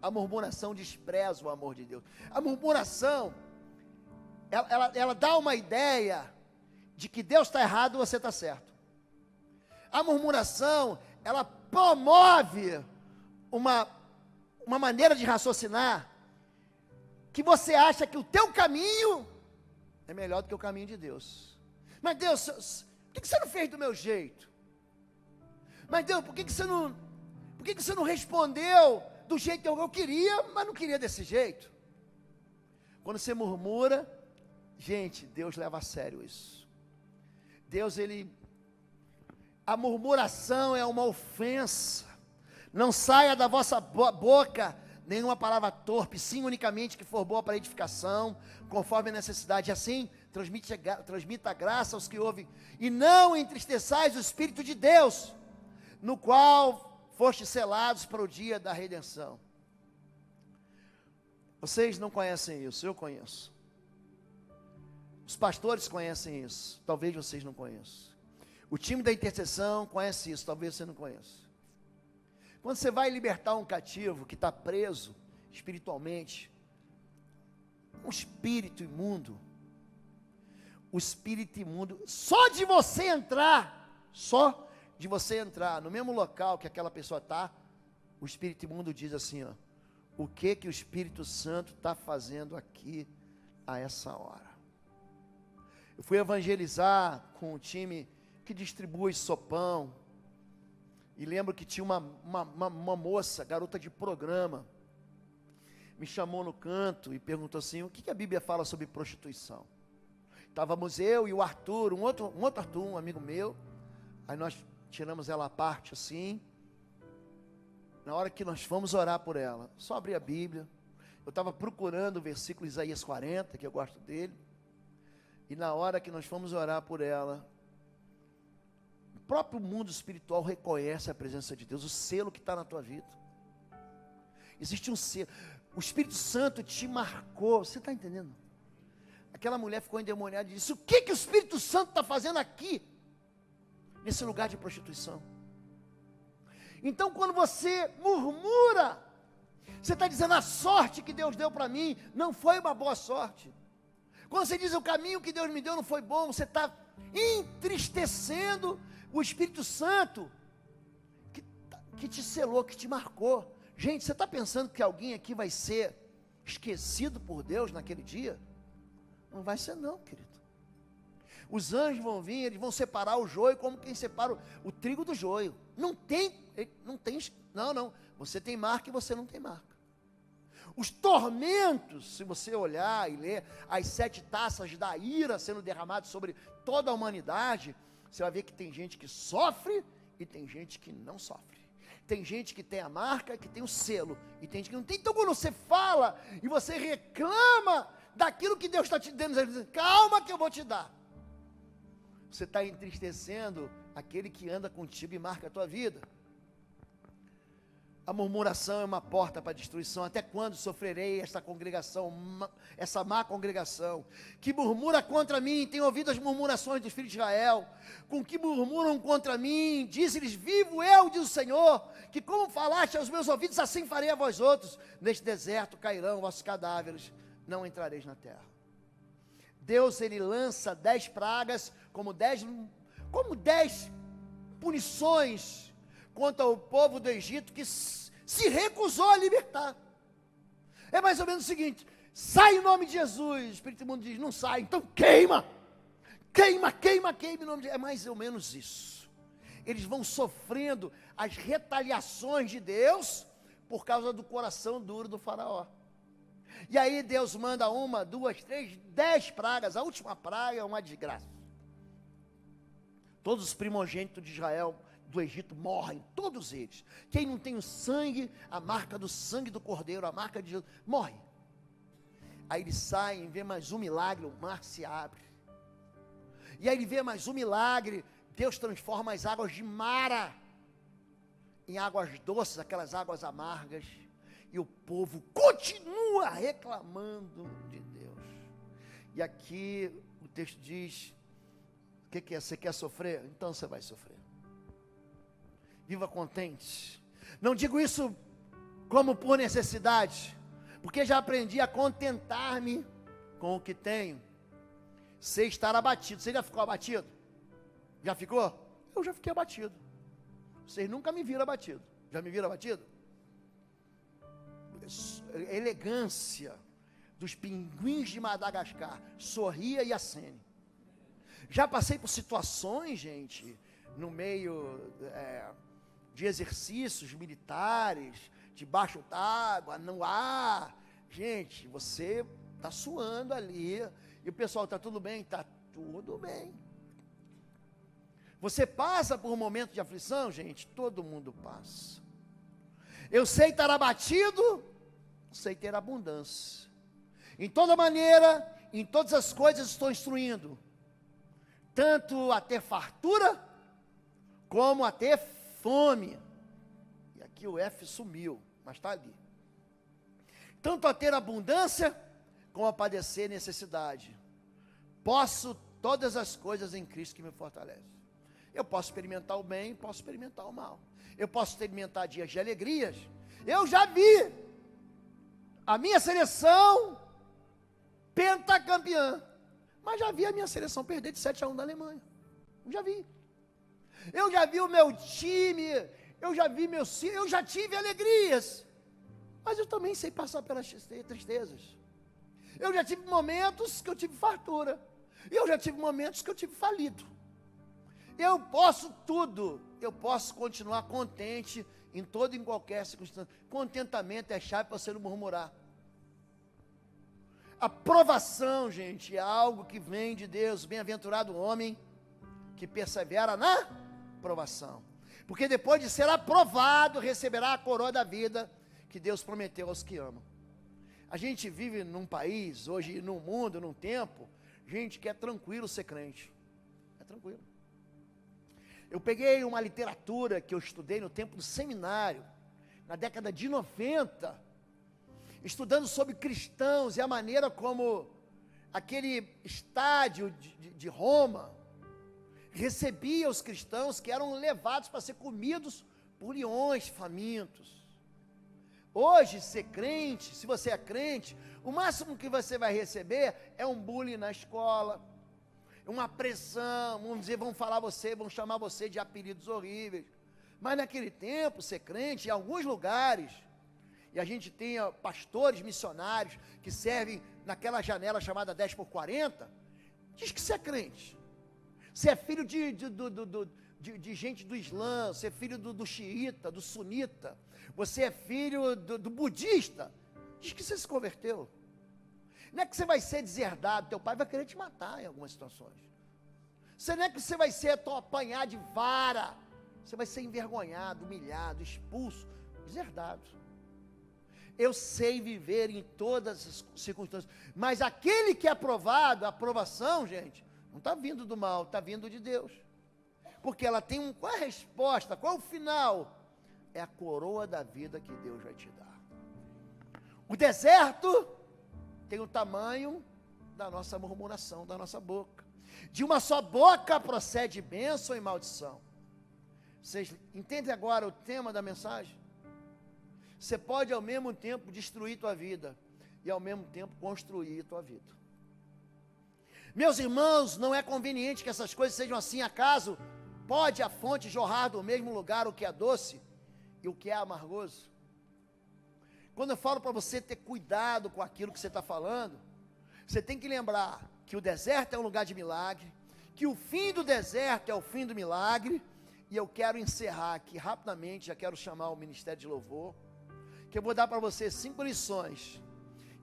A murmuração despreza o amor de Deus. A murmuração, ela dá uma ideia de que Deus está errado e você está certo. A murmuração, ela promove uma maneira de raciocinar que você acha que o teu caminho é melhor do que o caminho de Deus. Mas Deus, por que você não fez do meu jeito? Mas Deus, por que você não respondeu do jeito que eu queria, mas não queria desse jeito? Quando você murmura, gente, Deus leva a sério isso. Deus, a murmuração é uma ofensa. Não saia da vossa boca nenhuma palavra torpe, sim unicamente que for boa para edificação, conforme a necessidade. Assim, transmita a graça aos que ouvem, e não entristeçais o Espírito de Deus, no qual fostes selados para o dia da redenção. Vocês não conhecem isso, eu conheço. Os pastores conhecem isso, talvez vocês não conheçam. O time da intercessão conhece isso, talvez você não conheça. Quando você vai libertar um cativo que está preso espiritualmente, um espírito imundo, o espírito imundo, só de você entrar no mesmo local que aquela pessoa está, o espírito imundo diz assim, ó: o que o Espírito Santo está fazendo aqui a essa hora? Eu fui evangelizar com um time que distribui sopão, e lembro que tinha uma moça, garota de programa, me chamou no canto e perguntou assim: o que a Bíblia fala sobre prostituição? Estávamos eu e o Arthur, um outro Arthur, um amigo meu. Aí nós tiramos ela à parte assim. Na hora que nós fomos orar por ela, só abri a Bíblia. Eu estava procurando o versículo Isaías 40, que eu gosto dele. E na hora que nós fomos orar por ela, o próprio mundo espiritual reconhece a presença de Deus, o selo que está na tua vida. Existe um selo. O Espírito Santo te marcou. Você está entendendo? Aquela mulher ficou endemoniada e disse: o que o Espírito Santo está fazendo aqui, nesse lugar de prostituição? Então, quando você murmura, você está dizendo: a sorte que Deus deu para mim não foi uma boa sorte. Quando você diz: o caminho que Deus me deu não foi bom, você está entristecendo o Espírito Santo que te selou, que te marcou. Gente, você está pensando que alguém aqui vai ser esquecido por Deus naquele dia? Não vai ser não, querido. Os anjos vão vir, eles vão separar o joio como quem separa o trigo do joio. Não. Você tem marca e você não tem marca. Os tormentos, se você olhar e ler as 7 taças da ira sendo derramadas sobre toda a humanidade, você vai ver que tem gente que sofre e tem gente que não sofre. Tem gente que tem a marca, que tem o selo, e tem gente que não tem. Então, quando você fala e você reclama daquilo que Deus está te dando, você diz, calma que eu vou te dar. Você está entristecendo aquele que anda contigo e marca a tua vida. A murmuração é uma porta para a destruição. Até quando sofrerei essa congregação, essa má congregação, que murmura contra mim? Tenho ouvido as murmurações dos filhos de Israel, com que murmuram contra mim. Diz-lhes, vivo eu, diz o Senhor, que como falaste aos meus ouvidos, assim farei a vós outros. Neste deserto cairão vossos cadáveres, não entrareis na terra. Deus, ele lança 10 pragas, como 10 punições contra o povo do Egito que se recusou a libertar. É mais ou menos o seguinte: sai em nome de Jesus. O Espírito Imundo diz, não sai, então queima em nome de Jesus. É mais ou menos isso. Eles vão sofrendo as retaliações de Deus por causa do coração duro do faraó. E aí Deus manda 1, 2, 3, 10 pragas. A última praga é uma desgraça. Todos os primogênitos de Israel do Egito morrem, todos eles. Quem não tem o sangue, a marca do sangue do Cordeiro, a marca de Jesus, morre. Aí eles saem, vê mais um milagre, o mar se abre. E aí ele vê mais um milagre, Deus transforma as águas de Mara em águas doces, aquelas águas amargas. E o povo continua reclamando de Deus. E aqui o texto diz, o que é? Você quer sofrer? Então você vai sofrer. Viva contente. Não digo isso como por necessidade, porque já aprendi a contentar-me com o que tenho. Sei estar abatido. Você já ficou abatido? Já ficou? Eu já fiquei abatido. Vocês nunca me viram abatido. Já me viram abatido? A elegância dos pinguins de Madagascar. Sorria e acene. Já passei por situações, gente, no meio de exercícios militares, debaixo d'água, no ar. Gente, você está suando ali, e o pessoal, está tudo bem? Está tudo bem. Você passa por um momento de aflição, gente? Todo mundo passa. Eu sei estar abatido, sei ter abundância. Em toda maneira, em todas as coisas estou instruindo, tanto a ter fartura, como a ter fome. E aqui o F sumiu, mas está ali. Tanto a ter abundância, como a padecer necessidade. Posso todas as coisas em Cristo que me fortalece. Eu posso experimentar o bem, posso experimentar o mal. Eu posso experimentar dias de alegrias. Eu já vi a minha seleção pentacampeã, mas já vi a minha seleção perder de 7-1 da Alemanha. Já vi. Eu já vi o meu time, eu já tive alegrias, mas eu também sei passar pelas tristezas. Eu já tive momentos que eu tive fartura, eu já tive momentos que eu tive falido. Eu posso tudo, eu posso continuar contente em toda e em qualquer circunstância. Contentamento é chave para você não murmurar. A provação, gente, é algo que vem de Deus. Bem-aventurado o homem que persevera na provação, porque depois de ser aprovado, receberá a coroa da vida que Deus prometeu aos que amam. A gente vive num país, hoje, num mundo, num tempo, gente, que é tranquilo ser crente. É tranquilo. Eu peguei uma literatura que eu estudei no tempo do seminário, na década de 90, estudando sobre cristãos e a maneira como aquele estádio de Roma recebia os cristãos que eram levados para ser comidos por leões famintos. Hoje, ser crente, se você é crente, o máximo que você vai receber é um bullying na escola, uma pressão, vão falar você, vão chamar você de apelidos horríveis. Mas naquele tempo, ser crente, em alguns lugares, e a gente tem pastores missionários que servem naquela janela chamada 10 por 40, diz que você é crente. Você é filho de gente do Islã, você é filho do xiita, do sunita, você é filho do budista. Diz que você se converteu. Não é que você vai ser deserdado, teu pai vai querer te matar em algumas situações. Não é que você vai ser apanhar de vara, você vai ser envergonhado, humilhado, expulso, deserdado. Eu sei viver em todas as circunstâncias, mas aquele que é aprovado, a aprovação, gente, não está vindo do mal, está vindo de Deus. Porque ela tem qual é a resposta, qual é o final? É a coroa da vida que Deus vai te dar. O deserto tem o tamanho da nossa murmuração, da nossa boca. De uma só boca procede bênção e maldição. Vocês entendem agora o tema da mensagem? Você pode ao mesmo tempo destruir tua vida e ao mesmo tempo construir tua vida. Meus irmãos, não é conveniente que essas coisas sejam assim. Acaso pode a fonte jorrar do mesmo lugar o que é doce e o que é amargoso? Quando eu falo para você ter cuidado com aquilo que você está falando, você tem que lembrar que o deserto é um lugar de milagre, que o fim do deserto é o fim do milagre. E eu quero encerrar aqui rapidamente, já quero chamar o Ministério de Louvor, que eu vou dar para você 5 lições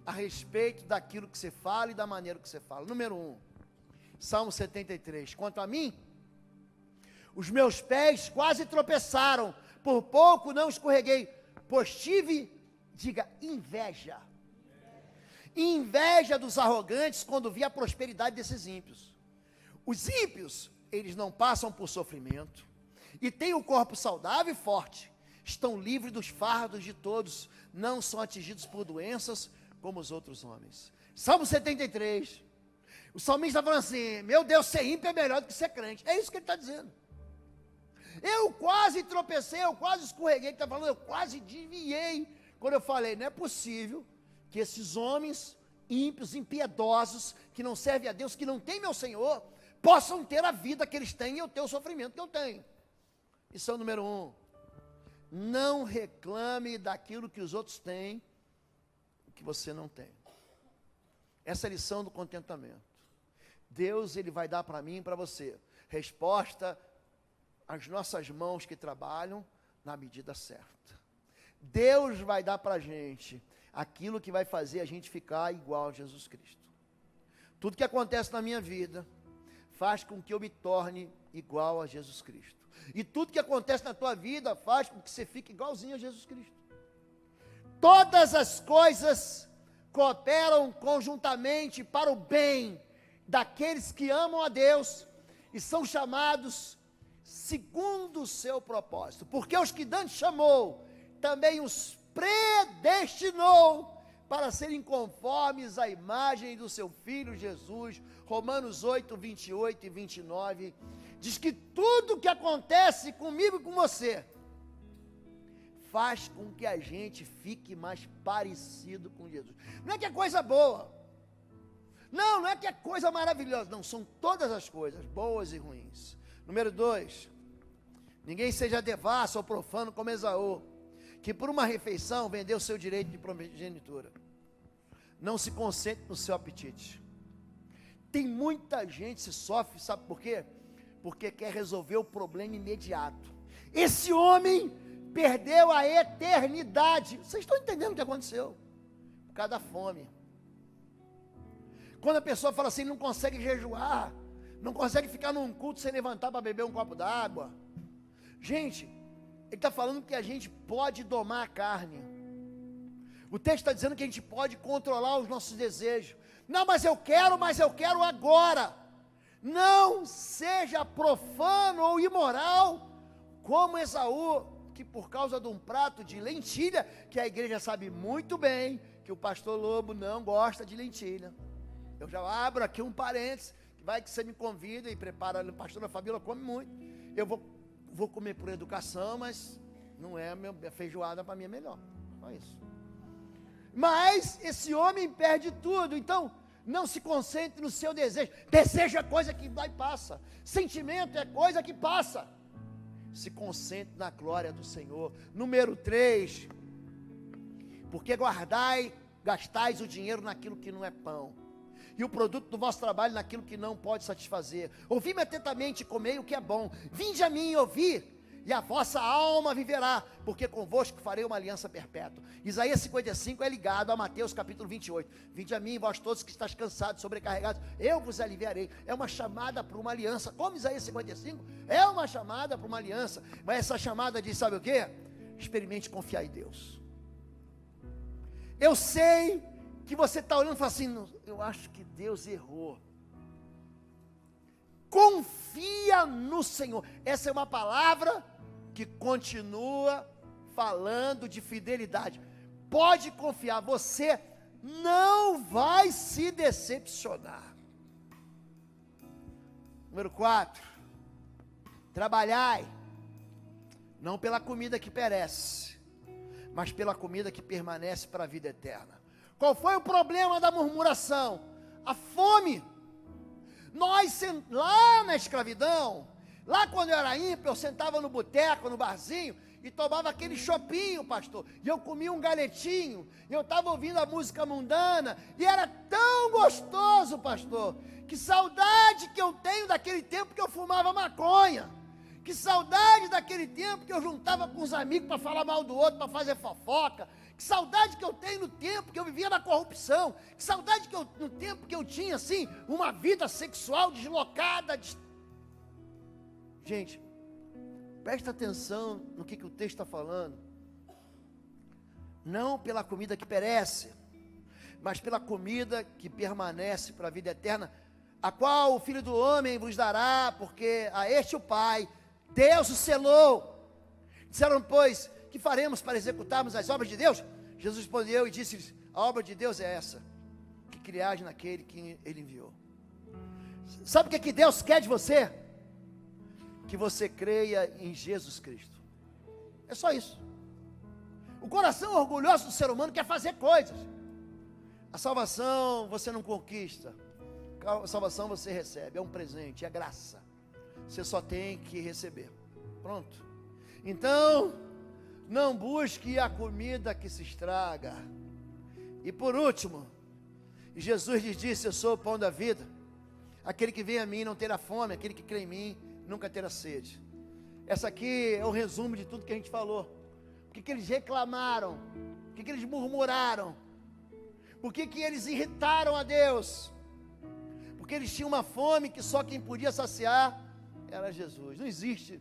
a respeito daquilo que você fala e da maneira que você fala. Número 1, Salmo 73. Quanto a mim, os meus pés quase tropeçaram, por pouco não escorreguei, pois tive, diga, inveja. Inveja dos arrogantes quando vi a prosperidade desses ímpios. Os ímpios, eles não passam por sofrimento, e têm o corpo saudável e forte, estão livres dos fardos de todos, não são atingidos por doenças como os outros homens. Salmo 73, o salmista está falando assim, meu Deus, ser ímpio é melhor do que ser crente. É isso que ele está dizendo. Eu quase tropecei, eu quase escorreguei, ele está falando, eu quase desviei, quando eu falei, não é possível que esses homens ímpios, impiedosos, que não servem a Deus, que não temem ao Senhor, possam ter a vida que eles têm e eu ter o sofrimento que eu tenho. Isso é o número 1. Não reclame daquilo que os outros têm, que você não tem. Essa é a lição do contentamento. Deus, Ele vai dar para mim e para você resposta às nossas mãos que trabalham na medida certa. Deus vai dar para a gente aquilo que vai fazer a gente ficar igual a Jesus Cristo. Tudo que acontece na minha vida faz com que eu me torne igual a Jesus Cristo. E tudo que acontece na tua vida faz com que você fique igualzinho a Jesus Cristo. Todas as coisas cooperam conjuntamente para o bem daqueles que amam a Deus e são chamados segundo o seu propósito. Porque os que Deus chamou, também os predestinou para serem conformes à imagem do seu Filho Jesus. Romanos 8, 28 e 29, diz que tudo que acontece comigo e com você, faz com que a gente fique mais parecido com Jesus. Não é que é coisa boa, não é que é coisa maravilhosa, não, são todas as coisas, boas e ruins. Número 2, ninguém seja devasso ou profano como Esaú, que por uma refeição vendeu seu direito de primogenitura. Não se concentre no seu apetite. Tem muita gente que sofre, sabe por quê? Porque quer resolver o problema imediato. Esse homem perdeu a eternidade. Vocês estão entendendo o que aconteceu? Por causa da fome. Quando a pessoa fala assim, não consegue jejuar, não consegue ficar num culto sem levantar para beber um copo d'água. Gente, ele está falando que a gente pode domar a carne. O texto está dizendo que a gente pode controlar os nossos desejos. Não, mas eu quero agora. Não seja profano ou imoral, como Esaú, que por causa de um prato de lentilha, que a igreja sabe muito bem, que o pastor Lobo não gosta de lentilha. Eu já abro aqui um parênteses, que vai que você me convida e prepara, a pastora Fabíola come muito. Eu vou comer por educação, mas não é a feijoada para mim é melhor. Só isso. Mas esse homem perde tudo, então não se concentre no seu desejo. Desejo é coisa que vai e passa. Sentimento é coisa que passa. Se concentre na glória do Senhor. Número 3, porque gastais o dinheiro naquilo que não é pão, e o produto do vosso trabalho naquilo que não pode satisfazer. Ouvi-me atentamente e comei o que é bom. Vinde a mim e ouvi, e a vossa alma viverá, porque convosco farei uma aliança perpétua. Isaías 55 é ligado a Mateus capítulo 28. Vinde a mim, vós todos que estáis cansados, sobrecarregados, eu vos aliviarei. É uma chamada para uma aliança. Como Isaías 55 é uma chamada para uma aliança. Mas essa chamada diz, sabe o quê? Experimente confiar em Deus. Eu sei que você está olhando e fala assim, eu acho que Deus errou. Confia no Senhor. Essa é uma palavra que continua falando de fidelidade. Pode confiar, você não vai se decepcionar. Número 4, trabalhai, não pela comida que perece, mas pela comida que permanece para a vida eterna. Qual foi o problema da murmuração? A fome. Nós, lá na escravidão, lá quando eu era ímpio, eu sentava no boteco, no barzinho, e tomava aquele chopinho, pastor, e eu comia um galetinho, e eu estava ouvindo a música mundana, e era tão gostoso, pastor, que saudade que eu tenho daquele tempo que eu fumava maconha, que saudade daquele tempo que eu juntava com os amigos para falar mal do outro, para fazer fofoca, que saudade que eu tenho no tempo que eu vivia na corrupção, que saudade que no tempo que eu tinha, assim, uma vida sexual deslocada. Gente, presta atenção no que o texto está falando. Não pela comida que perece, mas pela comida que permanece para a vida eterna, a qual o Filho do Homem vos dará, porque a este o Pai, Deus o selou. Disseram, pois, que faremos para executarmos as obras de Deus? Jesus respondeu e disse-lhes, a obra de Deus é essa, que criais naquele que Ele enviou. Sabe o que Deus quer de você? Que você creia em Jesus Cristo. É só isso. O coração orgulhoso do ser humano quer fazer coisas. A salvação você não conquista, a salvação você recebe, é um presente, é graça. Você só tem que receber. Pronto. Então, não busque a comida que se estraga. E por último, Jesus lhes disse, eu sou o pão da vida. Aquele que vem a mim não terá fome, aquele que crê em mim nunca terá sede. Essa aqui é o resumo de tudo que a gente falou. Por que eles reclamaram? Por que eles murmuraram? Por que eles irritaram a Deus? Porque eles tinham uma fome que só quem podia saciar era Jesus. Não existe.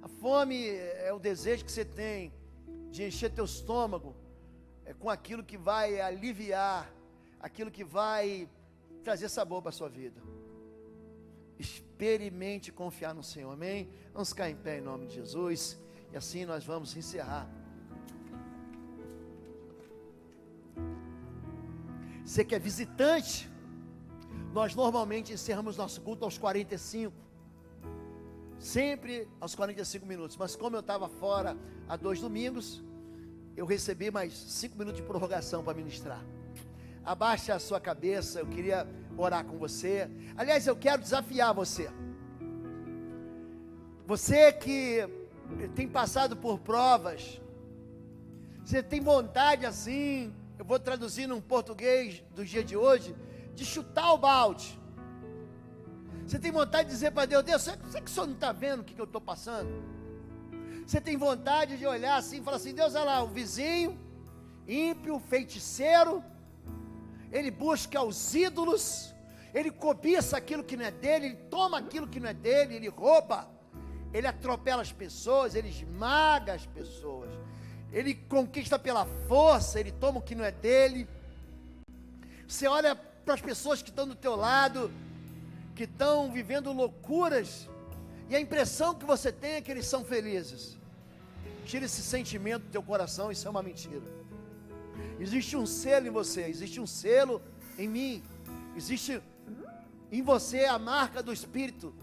A fome é o desejo que você tem de encher teu estômago com aquilo que vai aliviar, aquilo que vai trazer sabor para a sua vida. Experimente confiar no Senhor, amém? Vamos ficar em pé em nome de Jesus, e assim nós vamos encerrar. Você que é visitante, nós normalmente encerramos nosso culto aos 45, sempre aos 45 minutos, mas como eu estava fora há 2 domingos, eu recebi mais 5 minutos de prorrogação para ministrar. Abaixe a sua cabeça, eu queria orar com você. Aliás, eu quero desafiar você. Você que tem passado por provas, você tem vontade assim, eu vou traduzir num português do dia de hoje, de chutar o balde. Você tem vontade de dizer para Deus, Deus, você que o Senhor não está vendo o que eu estou passando? Você tem vontade de olhar assim e falar assim, Deus, olha lá, o vizinho, ímpio, feiticeiro, ele busca os ídolos, ele cobiça aquilo que não é dele, ele toma aquilo que não é dele, ele rouba, ele atropela as pessoas, ele esmaga as pessoas, ele conquista pela força, ele toma o que não é dele. Você olha para as pessoas que estão do teu lado, que estão vivendo loucuras, e a impressão que você tem é que eles são felizes. Tira esse sentimento do teu coração, isso é uma mentira. Existe um selo em você, existe um selo em mim, existe em você a marca do Espírito.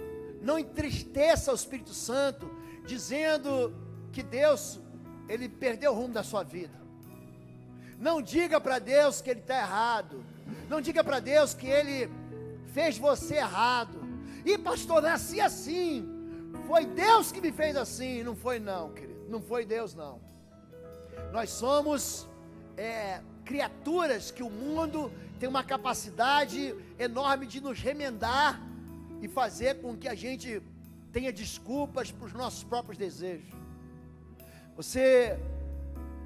Não entristeça o Espírito Santo, dizendo que Deus, Ele perdeu o rumo da sua vida. Não diga para Deus que Ele está errado, não diga para Deus que Ele fez você errado. E pastor, nasci assim, foi Deus que me fez assim. Não foi não, querido, não foi Deus não. Nós somos criaturas que o mundo tem uma capacidade enorme de nos remendar e fazer com que a gente tenha desculpas para os nossos próprios desejos. Você,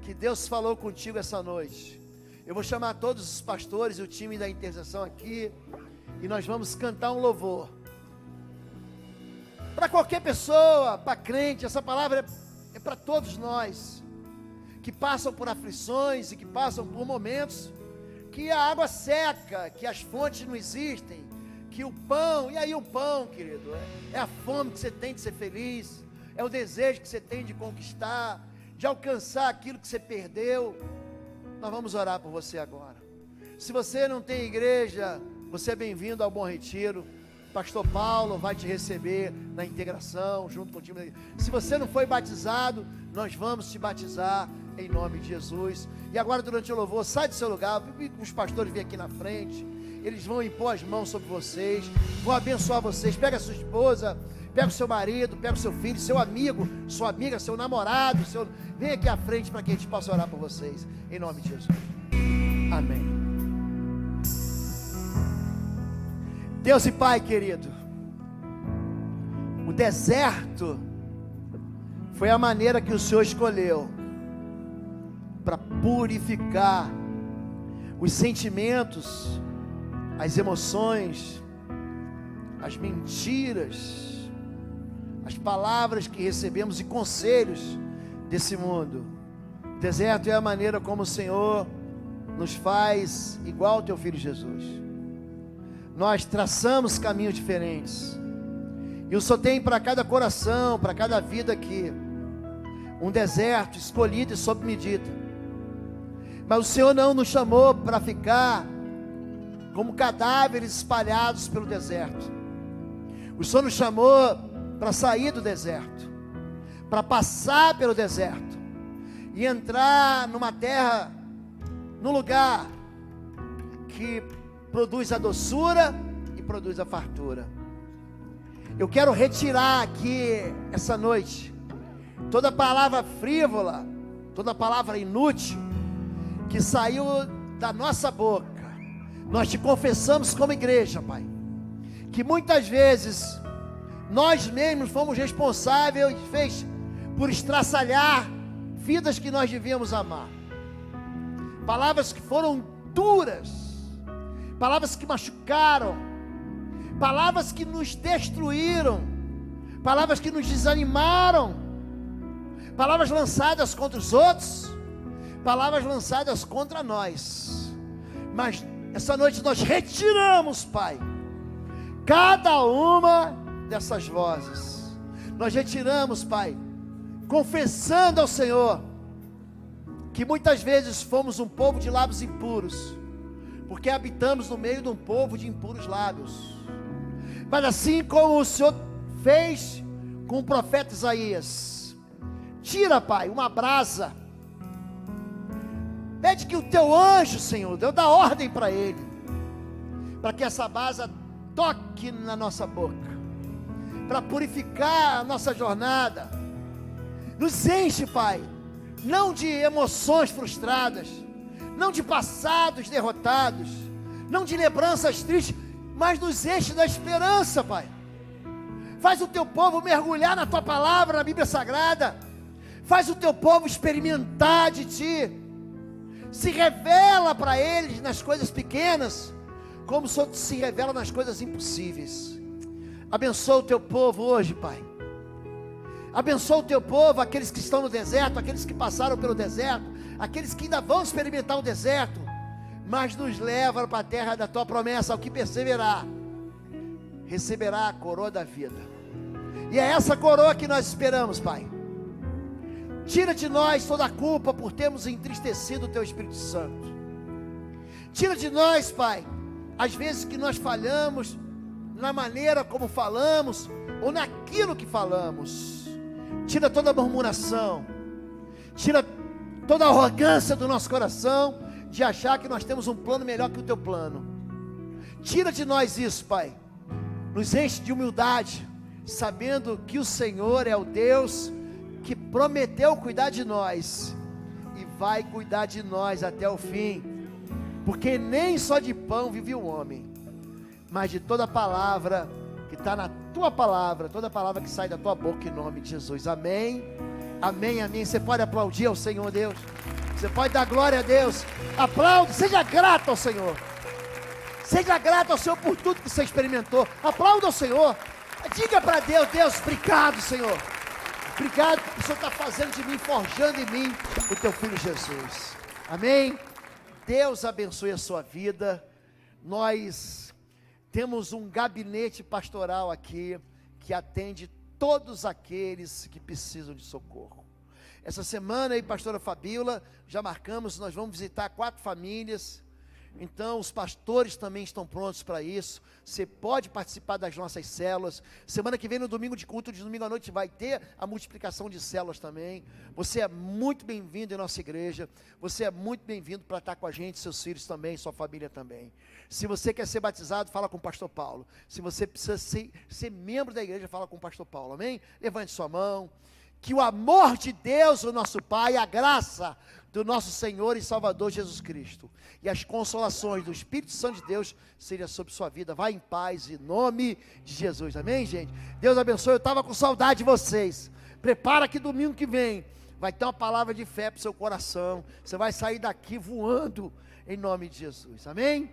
que Deus falou contigo essa noite, eu vou chamar todos os pastores e o time da intercessão aqui, e nós vamos cantar um louvor. Para qualquer pessoa, para crente, essa palavra é para todos nós, que passam por aflições e que passam por momentos que a água seca, que as fontes não existem, que o pão, e aí o pão, querido, é a fome que você tem de ser feliz, é o desejo que você tem de conquistar, de alcançar aquilo que você perdeu. Nós vamos orar por você agora. Se você não tem igreja, você é bem-vindo ao Bom Retiro. Pastor Paulo vai te receber na integração, junto com o time. Se você não foi batizado, nós vamos te batizar em nome de Jesus. E agora, durante o louvor, sai do seu lugar, os pastores vêm aqui na frente, eles vão impor as mãos sobre vocês, vão abençoar vocês. Pega a sua esposa, pega o seu marido, pega o seu filho, seu amigo, sua amiga, seu namorado, vem aqui à frente para que a gente possa orar por vocês, em nome de Jesus. Amém. Deus e Pai querido, o deserto foi a maneira que o Senhor escolheu para purificar os sentimentos, as emoções, as mentiras, as palavras que recebemos e conselhos desse mundo. O deserto é a maneira como o Senhor nos faz igual ao teu Filho Jesus. Nós traçamos caminhos diferentes, e o Senhor tem para cada coração, para cada vida aqui, um deserto escolhido e sob medida. Mas o Senhor não nos chamou para ficar como cadáveres espalhados pelo deserto. O Senhor nos chamou para sair do deserto, para passar pelo deserto e entrar numa terra, num lugar que produz a doçura e produz a fartura. Eu quero retirar aqui essa noite toda palavra frívola, toda palavra inútil que saiu da nossa boca. Nós te confessamos como igreja, Pai, que muitas vezes nós mesmos fomos responsáveis por estraçalhar vidas que nós devíamos amar. Palavras que foram duras, palavras que machucaram, palavras que nos destruíram, palavras que nos desanimaram, palavras lançadas contra os outros, palavras lançadas contra nós. Mas essa noite nós retiramos, Pai, cada uma dessas vozes. Nós retiramos, Pai, confessando ao Senhor que muitas vezes fomos um povo de lábios impuros, porque habitamos no meio de um povo de impuros lábios. Mas assim como o Senhor fez com o profeta Isaías, tira, Pai, uma brasa, pede que o teu anjo, Senhor, Deus, dá ordem para ele, para que essa brasa toque na nossa boca, para purificar a nossa jornada. Nos enche, Pai, não de emoções frustradas, não de passados derrotados, não de lembranças tristes, mas nos enche da esperança, Pai. Faz o teu povo mergulhar na tua palavra, na Bíblia Sagrada. Faz o teu povo experimentar de ti. Se revela para eles nas coisas pequenas, como o Senhor se revela nas coisas impossíveis. Abençoa o teu povo hoje, Pai. Abençoa o teu povo, aqueles que estão no deserto, aqueles que passaram pelo deserto, aqueles que ainda vão experimentar o deserto, mas nos leva para a terra da tua promessa. Ao que perseverar, receberá a coroa da vida. E é essa coroa que nós esperamos, Pai. Tira de nós toda a culpa por termos entristecido o teu Espírito Santo. Tira de nós, Pai, as vezes que nós falhamos na maneira como falamos, ou naquilo que falamos. Tira toda a murmuração, tira toda a arrogância do nosso coração, de achar que nós temos um plano melhor que o teu plano. Tira de nós isso, Pai. Nos enche de humildade, sabendo que o Senhor é o Deus que prometeu cuidar de nós, e vai cuidar de nós até o fim. Porque nem só de pão vive o homem, mas de toda palavra que está na tua palavra, toda palavra que sai da tua boca, em nome de Jesus. Amém, amém, amém. Você pode aplaudir ao Senhor Deus, você pode dar glória a Deus. Aplaude, seja grato ao Senhor, seja grato ao Senhor por tudo que você experimentou. Aplauda ao Senhor, diga para Deus: Deus, obrigado, Senhor, obrigado porque o Senhor está fazendo de mim, forjando em mim o teu filho Jesus. Amém. Deus abençoe a sua vida. Nós temos um gabinete pastoral aqui que atende todos aqueles que precisam de socorro. Essa semana aí, pastora Fabíola, já marcamos, nós vamos visitar 4 famílias. Então os pastores também estão prontos para isso. Você pode participar das nossas células. Semana que vem, no domingo de culto, de domingo à noite, vai ter a multiplicação de células também. Você é muito bem-vindo em nossa igreja. Você é muito bem-vindo para estar com a gente, seus filhos também, sua família também. Se você quer ser batizado, fala com o pastor Paulo. Se você precisa ser membro da igreja, fala com o pastor Paulo, amém? Levante sua mão. Que o amor de Deus, o nosso Pai, a graça do nosso Senhor e Salvador Jesus Cristo e as consolações do Espírito Santo de Deus seja sobre sua vida. Vá em paz, em nome de Jesus, amém, gente? Deus abençoe. Eu estava com saudade de vocês. Prepara que domingo que vem vai ter uma palavra de fé para o seu coração. Você vai sair daqui voando em nome de Jesus, amém?